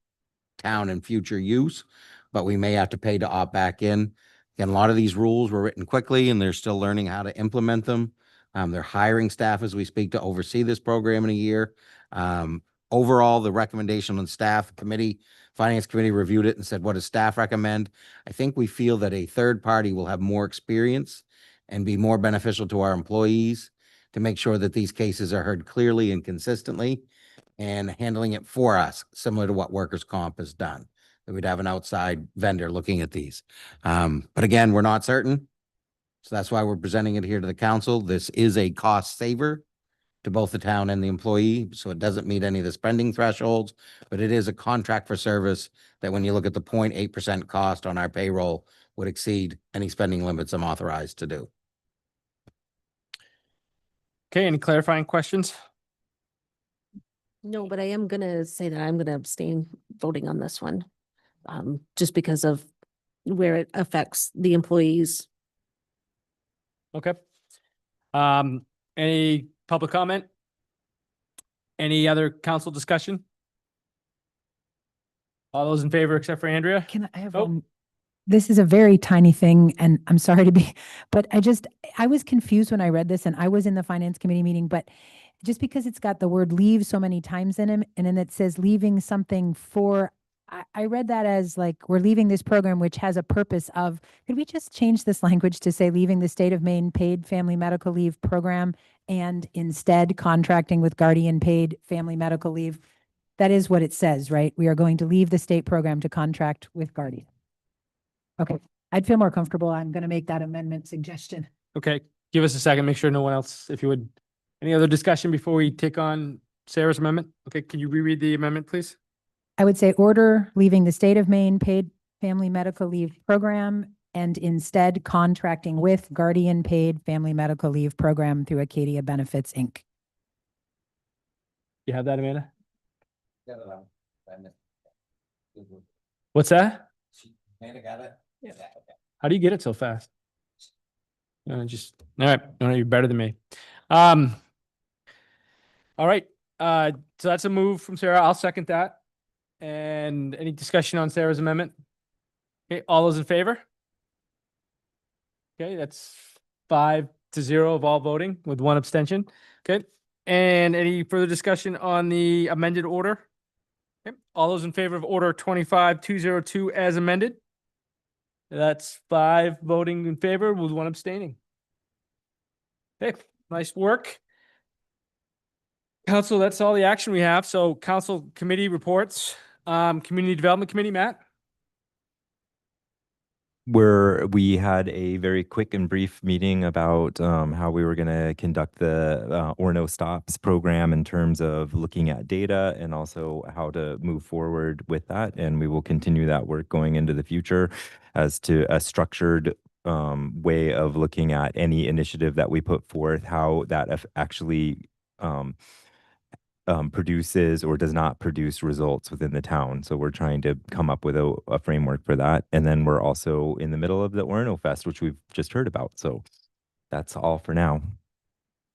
town in future use, but we may have to pay to opt back in. Again, a lot of these rules were written quickly and they're still learning how to implement them. They're hiring staff as we speak to oversee this program in a year. Overall, the recommendation on staff committee, finance committee reviewed it and said, what does staff recommend? I think we feel that a third party will have more experience and be more beneficial to our employees to make sure that these cases are heard clearly and consistently, and handling it for us, similar to what workers' comp has done. That we'd have an outside vendor looking at these. But again, we're not certain. So that's why we're presenting it here to the council. This is a cost saver to both the town and the employee. So it doesn't meet any of the spending thresholds, but it is a contract for service that when you look at the 0.8% cost on our payroll would exceed any spending limits I'm authorized to do. Okay, any clarifying questions? No, but I am gonna say that I'm gonna abstain voting on this one. Just because of where it affects the employees. Okay. Any public comment? Any other council discussion? All those in favor except for Andrea? Can I have Oh. one? this is a very tiny thing and I'm sorry to be, but I was confused when I read this and I was in the finance committee meeting, but just because it's got the word leave so many times in it and then it says leaving something for, I read that as like, we're leaving this program, which has a purpose of, could we just change this language to say leaving the state of Maine paid family medical leave program and instead contracting with Guardian paid family medical leave? That is what it says, right? We are going to leave the state program to contract with Guardian. Okay, I'd feel more comfortable. I'm going to make that amendment suggestion. Okay, give us a second, make sure no one else, if you would. Any other discussion before we take on Sarah's amendment? Okay, can you reread the amendment, please? I would say order leaving the state of Maine paid family medical leave program and instead contracting with Guardian paid family medical leave program through Acadia Benefits, Inc. You have that, Amanda? What's that? Amanda got it? Yeah. How do you get it so fast? All right. No, you're better than me. All right. So that's a move from Sarah. I'll second that. And any discussion on Sarah's amendment? Okay, all those in favor? Okay, that's 5-0 of all voting with 1 abstention. Okay. And any further discussion on the amended order? Okay, all those in favor of order 25202 as amended? That's 5 voting in favor with 1 abstaining. Okay, nice work. Council, that's all the action we have. So council committee reports, Community Development Committee, Matt? Where we had a very quick and brief meeting about how we were going to conduct the Orono Stops program in terms of looking at data and also how to move forward with that. And we will continue that work going into the future as to a structured way of looking at any initiative that we put forth, how that actually produces or does not produce results within the town. So we're trying to come up with a framework for that. And then we're also in the middle of the Orono Fest, which we've just heard about. So that's all for now.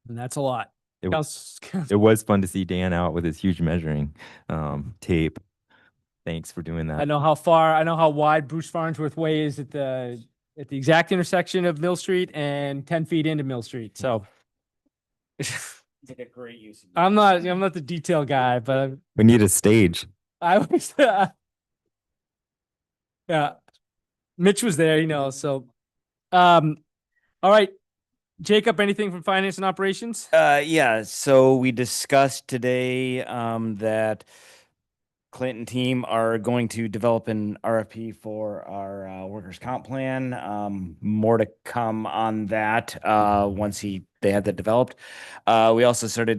And that's a lot. It was fun to see Dan out with his huge measuring tape. Thanks for doing that. I know how wide Bruce Farnsworth Way is at the exact intersection of Mill Street and 10 feet into Mill Street. So Take a great use. I'm not the detail guy, but We need a stage. I was, yeah, Mitch was there, so, all right. Jacob, anything from finance and operations? Yeah, so we discussed today that Clinton team are going to develop an RFP for our workers' comp plan. More to come on that once they had that developed. We also continuing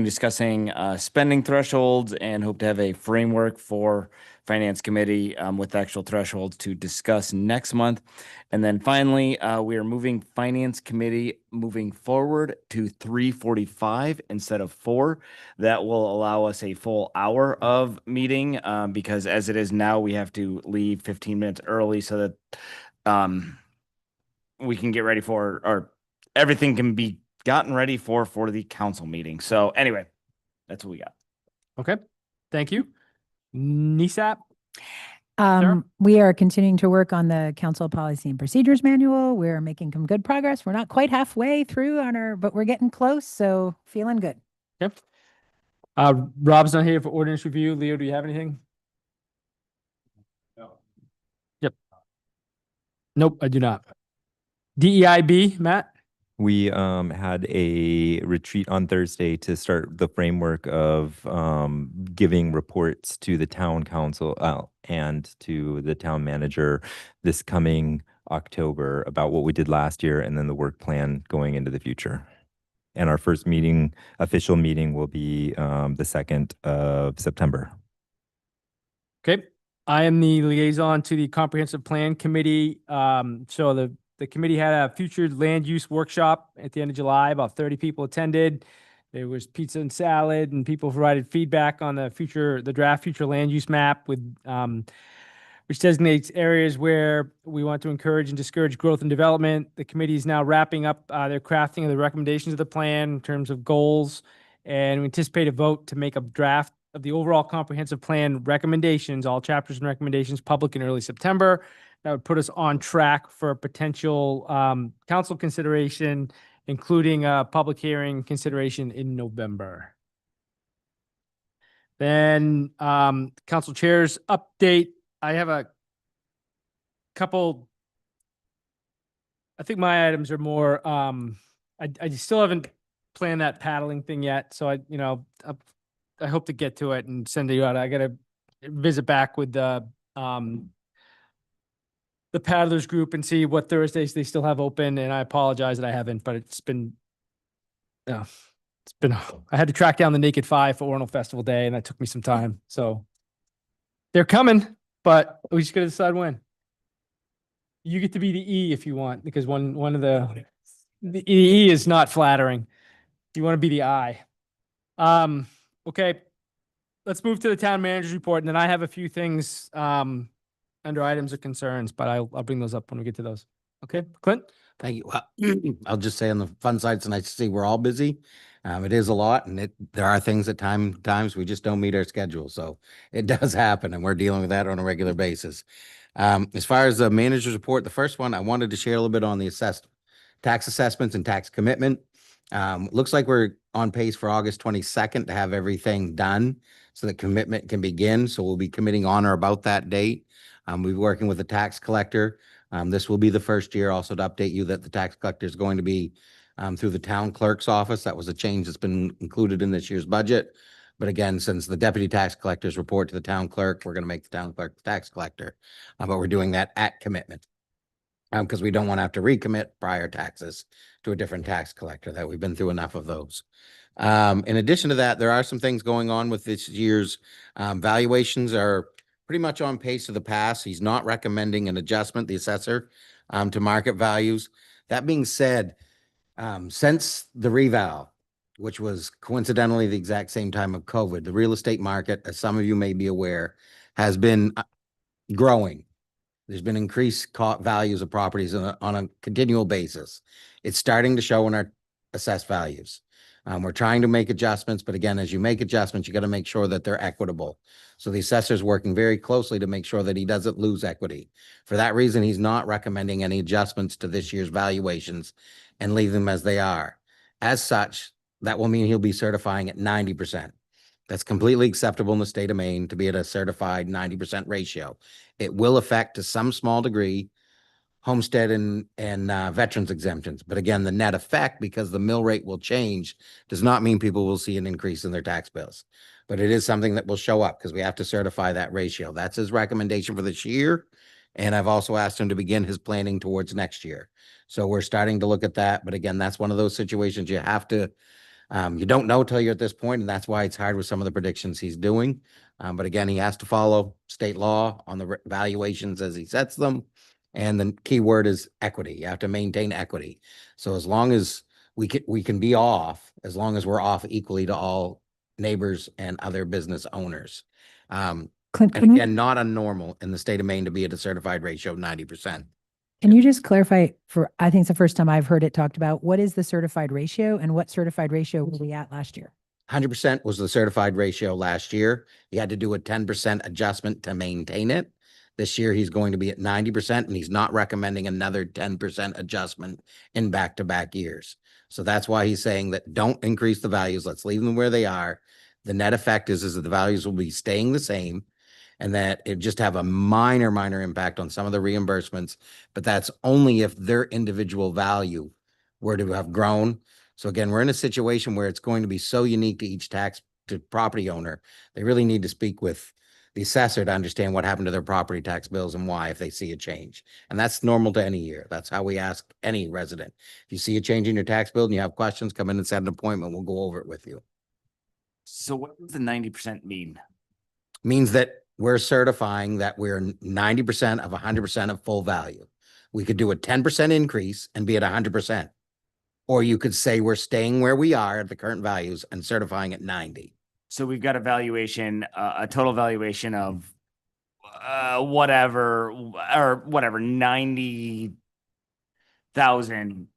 discussing spending thresholds and hope to have a framework for finance committee with actual thresholds to discuss next month. And then finally, we are moving finance committee moving forward to 3:45 instead of 4. That will allow us a full hour of meeting because as it is now, we have to leave 15 minutes early so that we can get ready for, or everything can be gotten ready for the council meeting. So anyway, that's what we got. Okay, thank you. NESAP? Sarah? We are continuing to work on the council policy and procedures manual. We're making some good progress. We're not quite halfway through but we're getting close. So feeling good. Yep. Rob's not here for ordinance review. Leo, do you have anything? No. Yep. Nope, I do not. DEIB, Matt? We had a retreat on Thursday to start the framework of giving reports to the town council and to the town manager this coming October about what we did last year and then the work plan going into the future. And our first official meeting will be the 2nd of September. Okay. I am the liaison to the Comprehensive Plan Committee. So the committee had a future land use workshop at the end of July. About 30 people attended. There was pizza and salad, and people provided feedback on the draft future land use map with which designates areas where we want to encourage and discourage growth and development. The committee is now wrapping up their crafting of the recommendations of the plan in terms of goals, and we anticipate a vote to make a draft of the overall comprehensive plan recommendations, all chapters and recommendations, public in early September. That would put us on track for potential council consideration, including a public hearing consideration in November. Then council chairs update. I have a couple. I think my items are more. I still haven't planned that paddling thing yet, so I hope to get to it and send it out. I gotta visit back with the paddlers group and see what Thursdays they still have open. And I apologize that I haven't, but it's been. I had to track down the Naked Five for Orono Festival Day, and that took me some time. So they're coming, but we just gotta decide when. You get to be the E if you want, because one of the E is not flattering. You want to be the I. Okay. Let's move to the town manager's report, and then I have a few things under items of concerns, but I'll bring those up when we get to those. Okay, Clint? Thank you. Well, I'll just say on the fun side, it's nice to see we're all busy. It is a lot, and there are things at times we just don't meet our schedule. So it does happen, and we're dealing with that on a regular basis. As far as the manager's report, the first one, I wanted to share a little bit on the tax assessments and tax commitment. Looks like we're on pace for August 22nd to have everything done so that commitment can begin. So we'll be committing on or about that date. We'll be working with the tax collector. This will be the first year also to update you that the tax collector is going to be through the town clerk's office. That was a change that's been included in this year's budget. But again, since the deputy tax collectors report to the town clerk, we're going to make the town clerk the tax collector. But we're doing that at commitment because we don't want to have to recommit prior taxes to a different tax collector. That we've been through enough of those. In addition to that, there are some things going on with this year's valuations are pretty much on pace to the past. He's not recommending an adjustment, the assessor, to market values. That being said, since the reval, which was coincidentally the exact same time of COVID, the real estate market, as some of you may be aware, has been growing. There's been increased values of properties on a continual basis. It's starting to show in our assessed values. We're trying to make adjustments, but again, as you make adjustments, you got to make sure that they're equitable. So the assessor's working very closely to make sure that he doesn't lose equity. For that reason, he's not recommending any adjustments to this year's valuations and leave them as they are. As such, that will mean he'll be certifying at 90%. That's completely acceptable in the state of Maine to be at a certified 90% ratio. It will affect to some small degree homestead and veterans exemptions. But again, the net effect, because the mill rate will change, does not mean people will see an increase in their tax bills. But it is something that will show up because we have to certify that ratio. That's his recommendation for this year. And I've also asked him to begin his planning towards next year. So we're starting to look at that. But again, that's one of those situations you have to, you don't know till you're at this point, and that's why it's hard with some of the predictions he's doing. But again, he has to follow state law on the valuations as he sets them. And the key word is equity. You have to maintain equity. So as long as we can be off, as long as we're off equally to all neighbors and other business owners. Clint, And can you, again, not unnormal in the state of Maine to be at a certified ratio of 90%. can you just clarify I think it's the first time I've heard it talked about, what is the certified ratio and what certified ratio were we at last year? 100% was the certified ratio last year. He had to do a 10% adjustment to maintain it. This year, he's going to be at 90%, and he's not recommending another 10% adjustment in back-to-back years. So that's why he's saying that don't increase the values. Let's leave them where they are. The net effect is that the values will be staying the same, and that it just have a minor impact on some of the reimbursements. But that's only if their individual value were to have grown. So again, we're in a situation where it's going to be so unique to each to property owner. They really need to speak with the assessor to understand what happened to their property tax bills and why, if they see a change. And that's normal to any year. That's how we ask any resident. If you see a change in your tax bill and you have questions, come in and set an appointment. We'll go over it with you. So what does the 90% mean? Means that we're certifying that we're 90% of 100% of full value. We could do a 10% increase and be at 100%. Or you could say we're staying where we are at the current values and certifying at 90. So we've got a valuation, a total valuation of whatever 90,000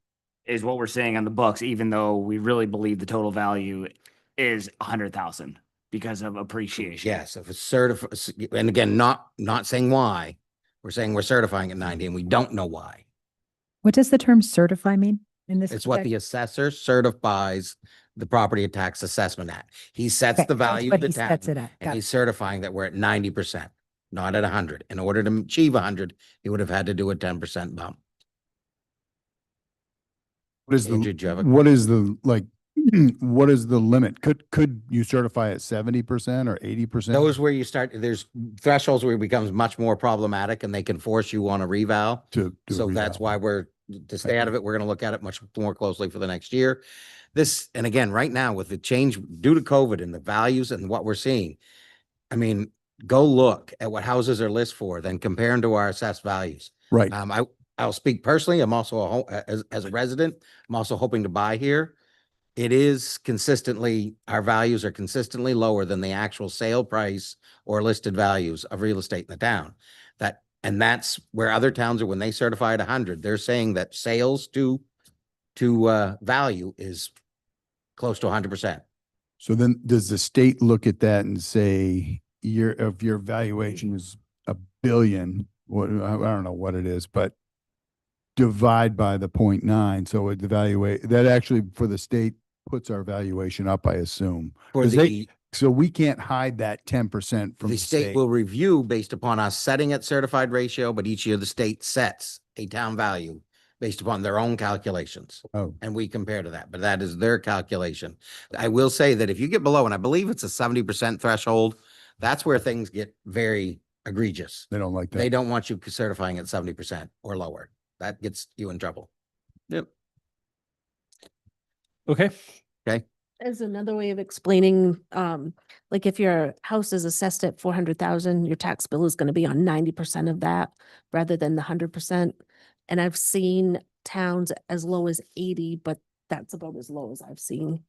is what we're saying on the books, even though we really believe the total value is 100,000. because of appreciation. Yes, if it's certified, and again, not saying why, we're saying we're certifying at 90 and we don't know why. What does the term certify mean in this? It's what the assessor certifies the property tax assessment at. He sets Okay, the that's value what of the he sets tax it at. and Got he's it. certifying that we're at 90%, not at 100. In order to achieve 100, he would have had to do a 10% bump. What is Andrew, do you have a- what is the, like, what is the limit? Could you certify at 70% or 80%? Those where you start, there's thresholds where it becomes much more problematic and they can force you on a reval. To do a So that's reval. why to stay out of it, we're going to look at it much more closely for the next year. This, and again, right now with the change due to COVID and the values and what we're seeing, I mean, go look at what houses are listed for, then compare them to our assessed values. Right. I'll speak personally. I'm also as a resident, I'm also hoping to buy here. It is consistently, our values are consistently lower than the actual sale price or listed values of real estate in the town. And that's where other towns are, when they certify at 100, they're saying that sales to value is close to 100%. So then does the state look at that and say, your valuation is $1 billion, what, I don't know what it is, but divide by the 0.9. So it evaluate that actually for the state puts our valuation up, I assume. For 'Cause the, so we can't hide that 10% from the state will review based upon us setting at certified ratio, but each year the state sets a town value based upon their own calculations. Oh, And we compare to that, but that is their calculation. I will say that if you get below, and I believe it's a 70% threshold, that's where things get very egregious. they don't like that. They don't want you certifying at 70% or lower. That gets you in trouble. Yep. Okay. As another way of explaining, like if your house is assessed at 400,000, your tax bill is going to be on 90% of that rather than the 100%. And I've seen towns as low as 80, but that's about as low as I've seen.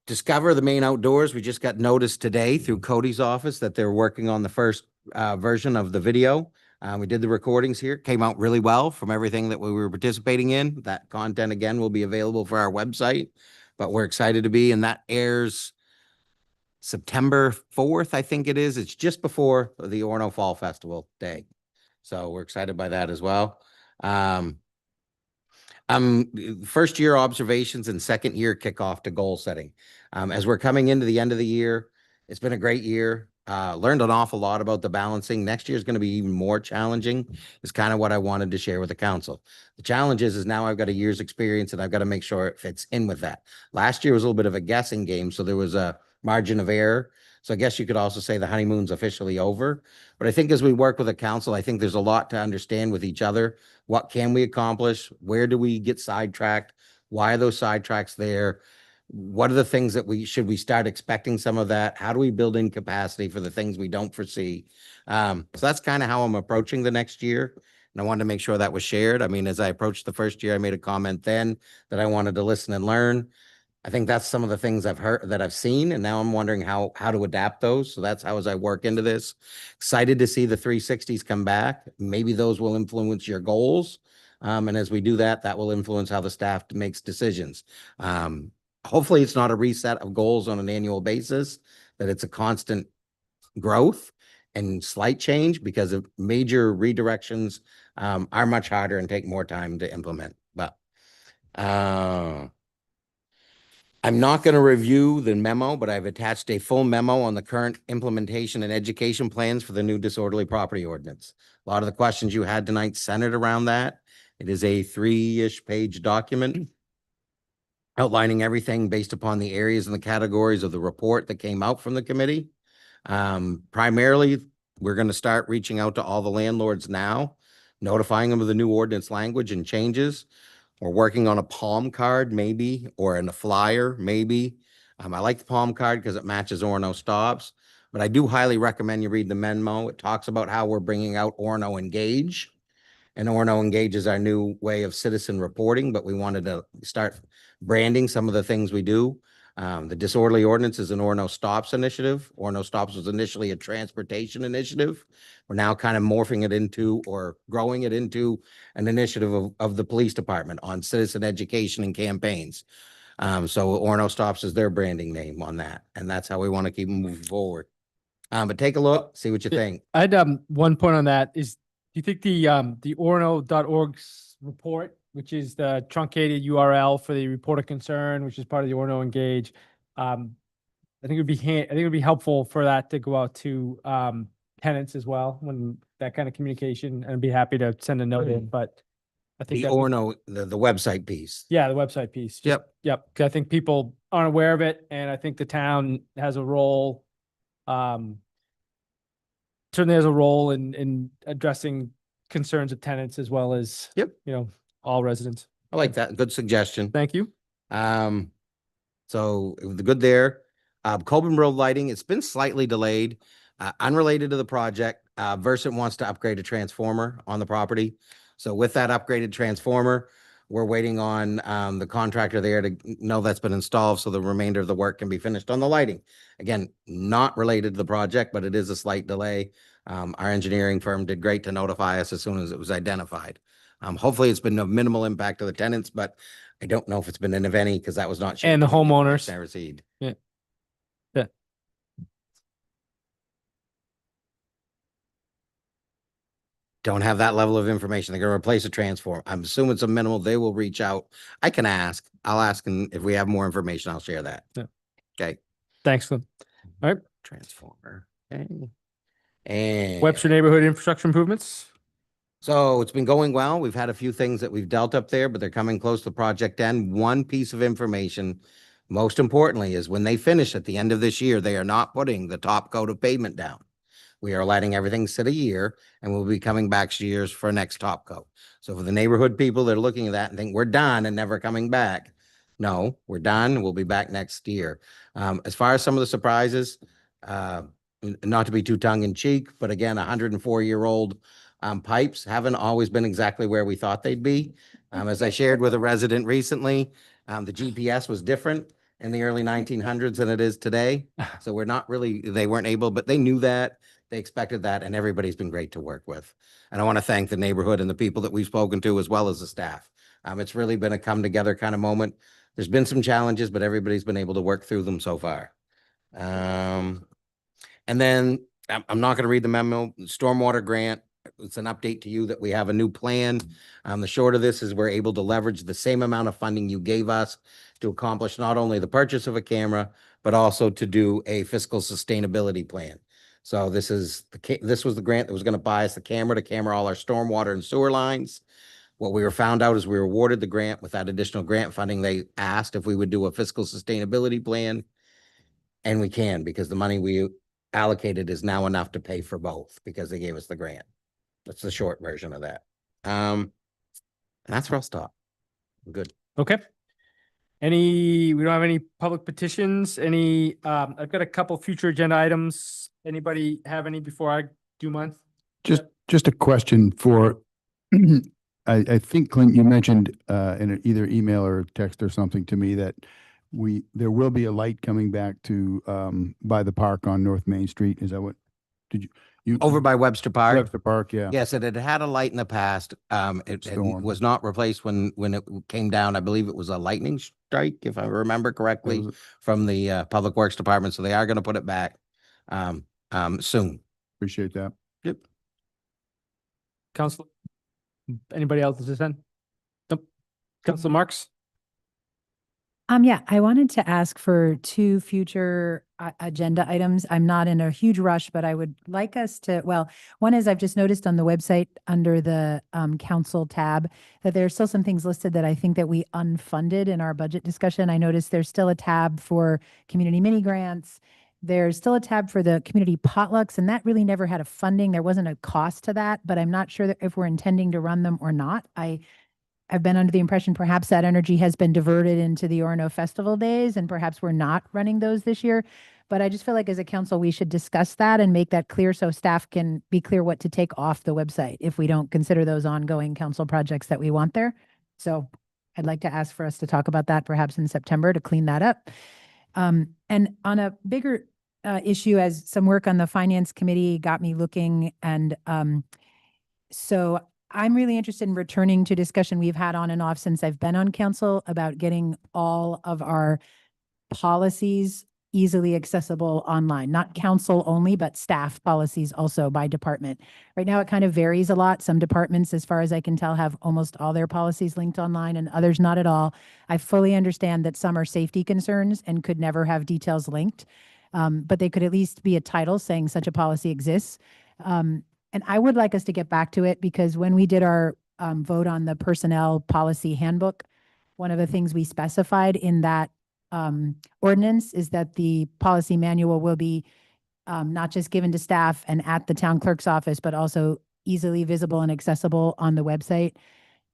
Discover the Maine Outdoors. We just got notice today through Cody's office that they're working on the first version of the video. We did the recordings here. Came out really well from everything that we were participating in. That content again will be available for our website, but we're excited to be, and that airs September 4th, I think it is. It's just before the Orono Fall Festival Day. So we're excited by that as well. First year observations and second year kickoff to goal setting. As we're coming into the end of the year, it's been a great year. Learned an awful lot about the balancing. Next year is going to be even more challenging, is kind of what I wanted to share with the council. The challenge is now I've got a year's experience and I've got to make sure it fits in with that. Last year was a little bit of a guessing game, so there was a margin of error. So I guess you could also say the honeymoon's officially over. But I think as we work with the council, I think there's a lot to understand with each other. What can we accomplish? Where do we get sidetracked? Why are those sidetracks there? What are the things that should we start expecting some of that? How do we build in capacity for the things we don't foresee? So that's kind of how I'm approaching the next year. And I wanted to make sure that was shared. I mean, as I approached the first year, I made a comment then that I wanted to listen and learn. I think that's some of the things I've heard that I've seen, and now I'm wondering how to adapt those. So that's how as I work into this. Excited to see the 360s come back. Maybe those will influence your goals. And as we do that, that will influence how the staff makes decisions. Hopefully it's not a reset of goals on an annual basis, that it's a constant growth and slight change, because of major redirections are much harder and take more time to implement. But I'm not going to review the memo, but I've attached a full memo on the current implementation and education plans for the new disorderly property ordinance. A lot of the questions you had tonight centered around that. It is a 3-ish page document outlining everything based upon the areas and the categories of the report that came out from the committee. Primarily, we're going to start reaching out to all the landlords now, notifying them of the new ordinance language and changes. We're working on a palm card maybe, or in a flyer maybe. I like the palm card because it matches Orono stops, but I do highly recommend you read the memo. It talks about how we're bringing out Orono Engage. And Orono Engage is our new way of citizen reporting, but we wanted to start branding some of the things we do. The disorderly ordinance is an Orono Stops initiative. Orono Stops was initially a transportation initiative. We're now kind of morphing it into, or growing it into, an initiative of the police department on citizen education and campaigns. So Orono Stops is their branding name on that, and that's how we want to keep moving forward. But take a look, see what you Yeah. think. I had one point on that is, do you think the Orono.org's report, which is the truncated URL for the report of concern, which is part of the Orono Engage, I think it would be helpful for that to go out to tenants as well when that kind of communication, and I'd be happy to send a note in, but I think The that Orono, the website piece. yeah, the website piece. Just- Yep. Yep. 'Cause I think people aren't aware of it, and I think the town has a role. Certainly has a role in addressing concerns of tenants as well as, Yep. all residents. I like that. Good suggestion. Thank you. So the good there. Coburn Road lighting, it's been slightly delayed, unrelated to the project. Versant wants to upgrade a transformer on the property. So with that upgraded transformer, we're waiting on the contractor there to know that's been installed, so the remainder of the work can be finished on the lighting. Again, not related to the project, but it is a slight delay. Our engineering firm did great to notify us as soon as it was identified. Hopefully it's been of minimal impact to the tenants, but I don't know if it's been of any because that was not. And the shared to me in homeowners. I received. Yeah. Don't have that level of information. They're gonna replace a transformer. I'm assuming it's a minimal. They will reach out. I can ask. I'll ask, and if we have more information, I'll share that. Yeah. Okay. Thanks, Glenn. All right. Transformer. Okay. And Webster Neighborhood Infrastructure Improvements. so it's been going well. We've had a few things that we've dealt up there, but they're coming close to project end. One piece of information, most importantly, is when they finish at the end of this year, they are not putting the top coat of pavement down. We are letting everything sit a year, and we'll be coming back years for next top coat. So for the neighborhood people that are looking at that and think we're done and never coming back, no, we're done. We'll be back next year. As far as some of the surprises, not to be too tongue in cheek, but again, 104-year-old pipes haven't always been exactly where we thought they'd be. As I shared with a resident recently, the GPS was different in the early 1900s than it is today. So we're not really, they weren't able, but they knew that. They expected that, and everybody's been great to work with. And I want to thank the neighborhood and the people that we've spoken to, as well as the staff. It's really been a come together kind of moment. There's been some challenges, but everybody's been able to work through them so far. And then I'm not going to read the memo, stormwater grant. It's an update to you that we have a new plan. The short of this is we're able to leverage the same amount of funding you gave us to accomplish not only the purchase of a camera, but also to do a fiscal sustainability plan. So this was the grant that was going to buy us the camera to camera all our stormwater and sewer lines. What we were found out is we were awarded the grant with that additional grant funding. They asked if we would do a fiscal sustainability plan. And we can, because the money we allocated is now enough to pay for both because they gave us the grant. That's the short version of that. And that's where I'll stop. I'm good. Okay. We don't have any public petitions, I've got a couple future agenda items. Anybody have any before I do mine? Just a question for, I think Clint, you mentioned in either email or text or something to me that there will be a light coming back to by the park on North Main Street. Is that what, did you? Over by Webster Park. Webster Park, yeah. Yes, it had had a light in the past. It Storm. was not replaced when it came down. I believe it was a lightning strike, if I remember correctly, from the Public Works Department. So they are going to put it back soon. Appreciate that. Yep. Council, anybody else to send? Nope. Council Marks? Yeah, I wanted to ask for two future agenda items. I'm not in a huge rush, but I would like us to, well, one is I've just noticed on the website under the council tab that there's still some things listed that I think that we unfunded in our budget discussion. I noticed there's still a tab for community mini grants. There's still a tab for the community potlucks, and that really never had a funding. There wasn't a cost to that, but I'm not sure that if we're intending to run them or not. I've been under the impression perhaps that energy has been diverted into the Orono Festival days, and perhaps we're not running those this year. But I just feel like as a council, we should discuss that and make that clear so staff can be clear what to take off the website if we don't consider those ongoing council projects that we want there. So I'd like to ask for us to talk about that perhaps in September to clean that up. And on a bigger issue, as some work on the finance committee got me looking, and so I'm really interested in returning to discussion we've had on and off since I've been on council about getting all of our policies easily accessible online, not council only, but staff policies also by department. Right now, it kind of varies a lot. Some departments, as far as I can tell, have almost all their policies linked online and others not at all. I fully understand that some are safety concerns and could never have details linked. But they could at least be a title saying such a policy exists. And I would like us to get back to it because when we did our vote on the personnel policy handbook, one of the things we specified in that ordinance is that the policy manual will be not just given to staff and at the town clerk's office, but also easily visible and accessible on the website.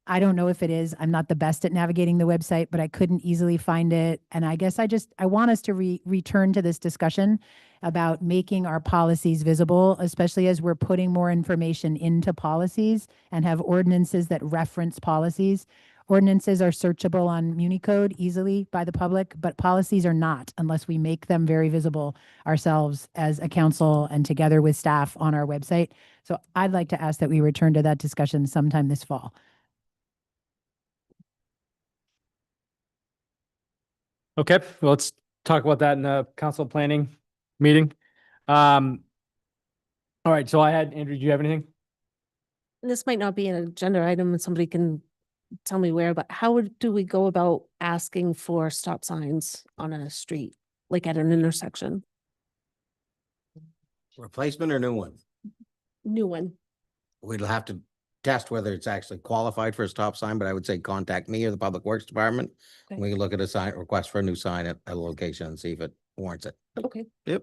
I don't know if it is. I'm not the best at navigating the website, but I couldn't easily find it. And I guess I want us to return to this discussion about making our policies visible, especially as we're putting more information into policies and have ordinances that reference policies. Ordinances are searchable on MuniCode easily by the public, but policies are not unless we make them very visible ourselves as a council and together with staff on our website. So I'd like to ask that we return to that discussion sometime this fall. Okay, well, let's talk about that in the council planning meeting. All right, so Andrew, do you have anything? This might not be an agenda item and somebody can tell me where, but how do we go about asking for stop signs on a street, like at an intersection? Replacement or new one? New one. We'd have to test whether it's actually qualified for a stop sign, but I would say contact me or the Public Works Department. Okay. We can look at a sign, request for a new sign at a location and see if it warrants it. Okay. Yep.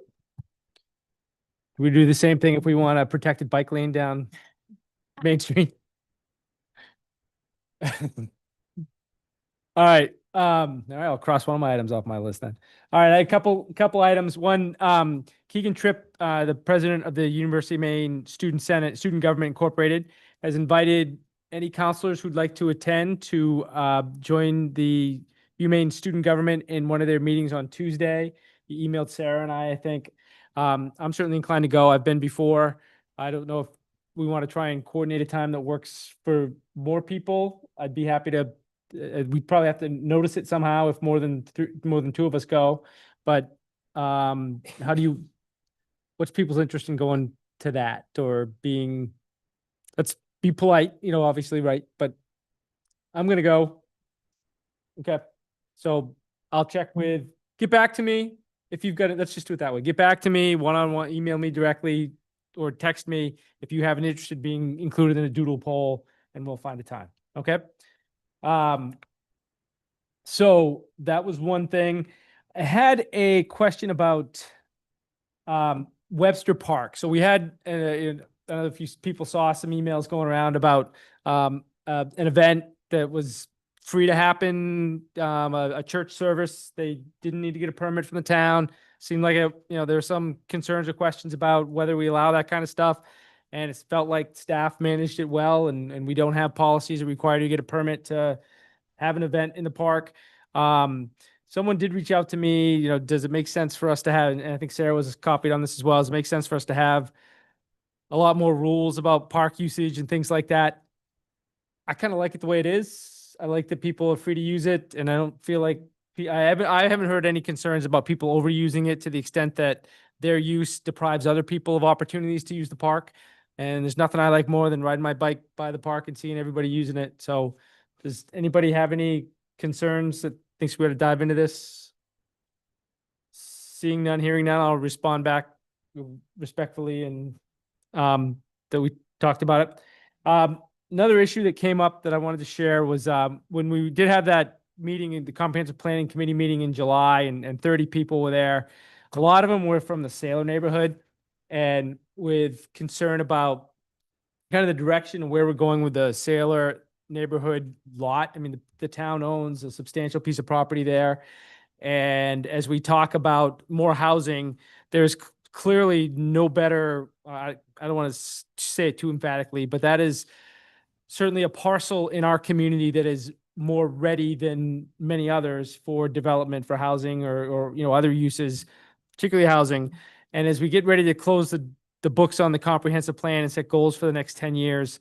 We do the same thing if we want a protected bike lane down Main Street. All right. I'll cross one of my items off my list then. All right. I had a couple items. One, Keegan Tripp, the president of the University of Maine Student Government Incorporated, has invited any counselors who'd like to attend to join the UMaine student government in one of their meetings on Tuesday. He emailed Sarah and I think. I'm certainly inclined to go. I've been before. I don't know if we want to try and coordinate a time that works for more people. I'd be happy to. We'd probably have to notice it somehow if more than two of us go. But what's people's interest in going to that or being? Let's be polite, obviously, right? But I'm gonna go. Okay, so I'll check with. Get back to me if you've got it. Let's just do it that way. Get back to me one-on-one. Email me directly or text me if you have an interest in being included in a doodle poll, and we'll find a time. Okay. So that was one thing. I had a question about Webster Park. So we had, I don't know if you people saw some emails going around about an event that was free to happen, a church service. They didn't need to get a permit from the town. Seemed like there were some concerns or questions about whether we allow that kind of stuff. And it felt like staff managed it well, and we don't have policies that require you to get a permit to have an event in the park. Someone did reach out to me, does it make sense for us to have, and I think Sarah was copied on this as well, does it make sense for us to have a lot more rules about park usage and things like that? I kind of like it the way it is. I like that people are free to use it, and I don't feel like, I haven't heard any concerns about people overusing it to the extent that their use deprives other people of opportunities to use the park. And there's nothing I like more than riding my bike by the park and seeing everybody using it. So does anybody have any concerns that thinks we ought to dive into this? Seeing none, hearing none, I'll respond back respectfully and that we talked about it. Another issue that came up that I wanted to share was when we did have that meeting in the Comprehensive Planning Committee meeting in July and 30 people were there. A lot of them were from the Sailor neighborhood and with concern about kind of the direction and where we're going with the Sailor neighborhood lot. I mean, the town owns a substantial piece of property there. And as we talk about more housing, there's clearly no better, I don't want to say it too emphatically, but that is certainly a parcel in our community that is more ready than many others for development for housing or other uses, particularly housing. And as we get ready to close the books on the comprehensive plan and set goals for the next 10 years,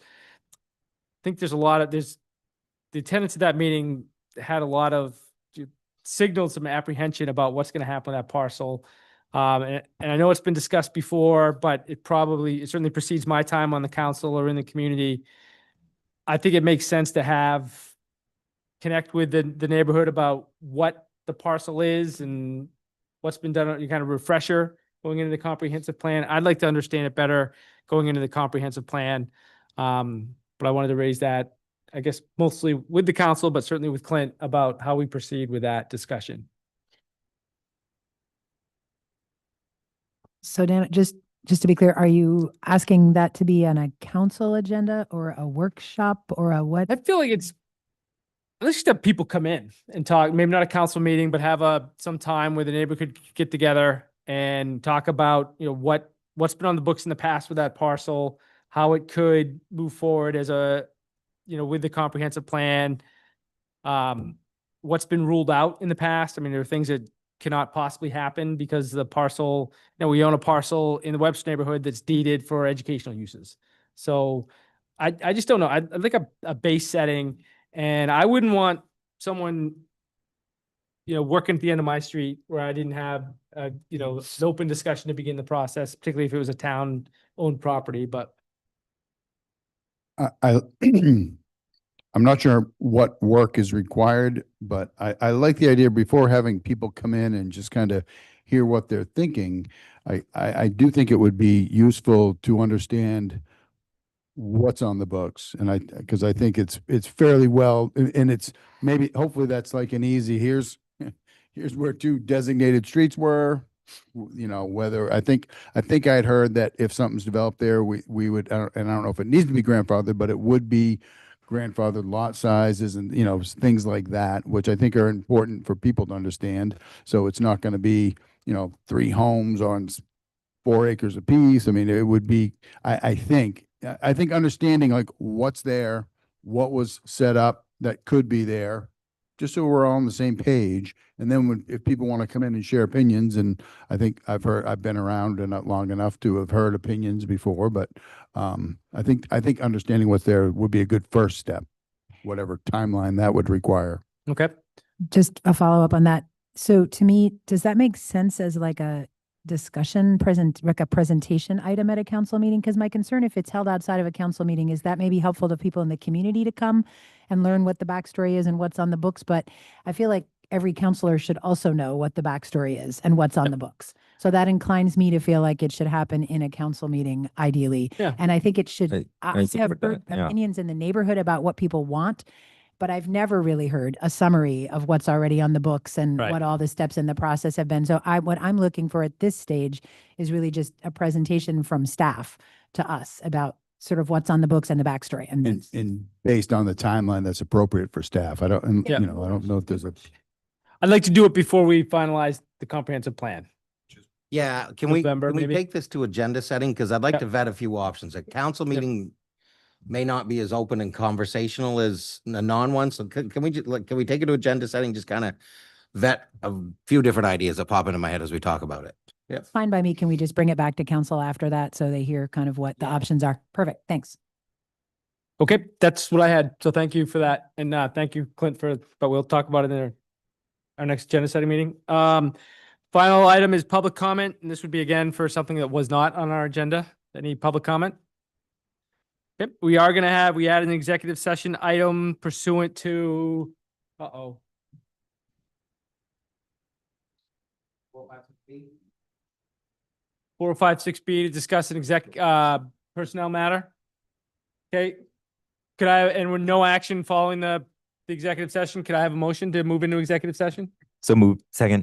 think there's the attendance at that meeting had a lot of signaled some apprehension about what's going to happen with that parcel. And I know it's been discussed before, but it certainly precedes my time on the council or in the community. I think it makes sense to connect with the neighborhood about what the parcel is and what's been done, you kind of refresher going into the comprehensive plan. I'd like to understand it better going into the comprehensive plan. But I wanted to raise that, I guess, mostly with the council, but certainly with Clint about how we proceed with that discussion. So Dan, just to be clear, are you asking that to be on a council agenda or a workshop or a what? I feel like let's just have people come in and talk, maybe not a council meeting, but have some time where the neighborhood could get together and talk about, what's been on the books in the past with that parcel, how it could move forward as with the comprehensive plan, what's been ruled out in the past. I mean, there are things that cannot possibly happen because the parcel, we own a parcel in the Webster neighborhood that's deeded for educational uses. So I just don't know. I'd like a base setting, and I wouldn't want someone, working at the end of my street where I didn't have, an open discussion to begin the process, particularly if it was a town-owned property, but. I'm not sure what work is required, but I like the idea before having people come in and just kind of hear what they're thinking. I do think it would be useful to understand what's on the books. And because I think it's fairly well, and it's maybe, hopefully that's like an easy, here's where 2 designated streets were, whether I think I'd heard that if something's developed there, we would, and I don't know if it needs to be grandfathered, but it would be grandfathered lot sizes and, things like that, which I think are important for people to understand. So it's not going to be, 3 homes on 4 acres apiece. I mean, it would be, I think understanding like what's there, what was set up that could be there, just so we're all on the same page. And then if people want to come in and share opinions, and I think I've been around and not long enough to have heard opinions before, but I think understanding what's there would be a good first step, whatever timeline that would require. Okay. Just a follow up on that. So to me, does that make sense as like a discussion like a presentation item at a council meeting? Because my concern, if it's held outside of a council meeting, is that may be helpful to people in the community to come and learn what the backstory is and what's on the books. But I feel like every counselor should also know what the backstory is and what's on the books. So that inclines me to feel like it should happen in a council meeting, ideally. Yeah. And I think it should. I have support heard that, yeah. opinions in the neighborhood about what people want, but I've never really heard a summary of what's already on the books and Right. what all the steps in the process have been. So what I'm looking for at this stage is really just a presentation from staff to us about sort of what's on the books and the backstory. And based on the timeline that's appropriate for staff. I don't know if there's I'd like to do it before we finalize the comprehensive plan. Yeah, can we November, maybe? take this to agenda setting? Because I'd like Yep. to vet a few options. A council meeting may not be as open and conversational as a non-one. So can we take it to agenda setting, just kind of vet a few different ideas that pop into my head as we talk about it? Yeah. Fine by me. Can we just bring it back to council after that so they hear kind of what the options are? Perfect. Thanks. Okay, that's what I had. So thank you for that. And thank you, Clint, but we'll talk about it in our next agenda setting meeting. Final item is public comment, and this would be again for something that was not on our agenda. Any public comment? Yep, we added an executive session item pursuant to, 456B to discuss an personnel matter. Okay, and with no action following the executive session, could I have a motion to move into executive session? So move. Second.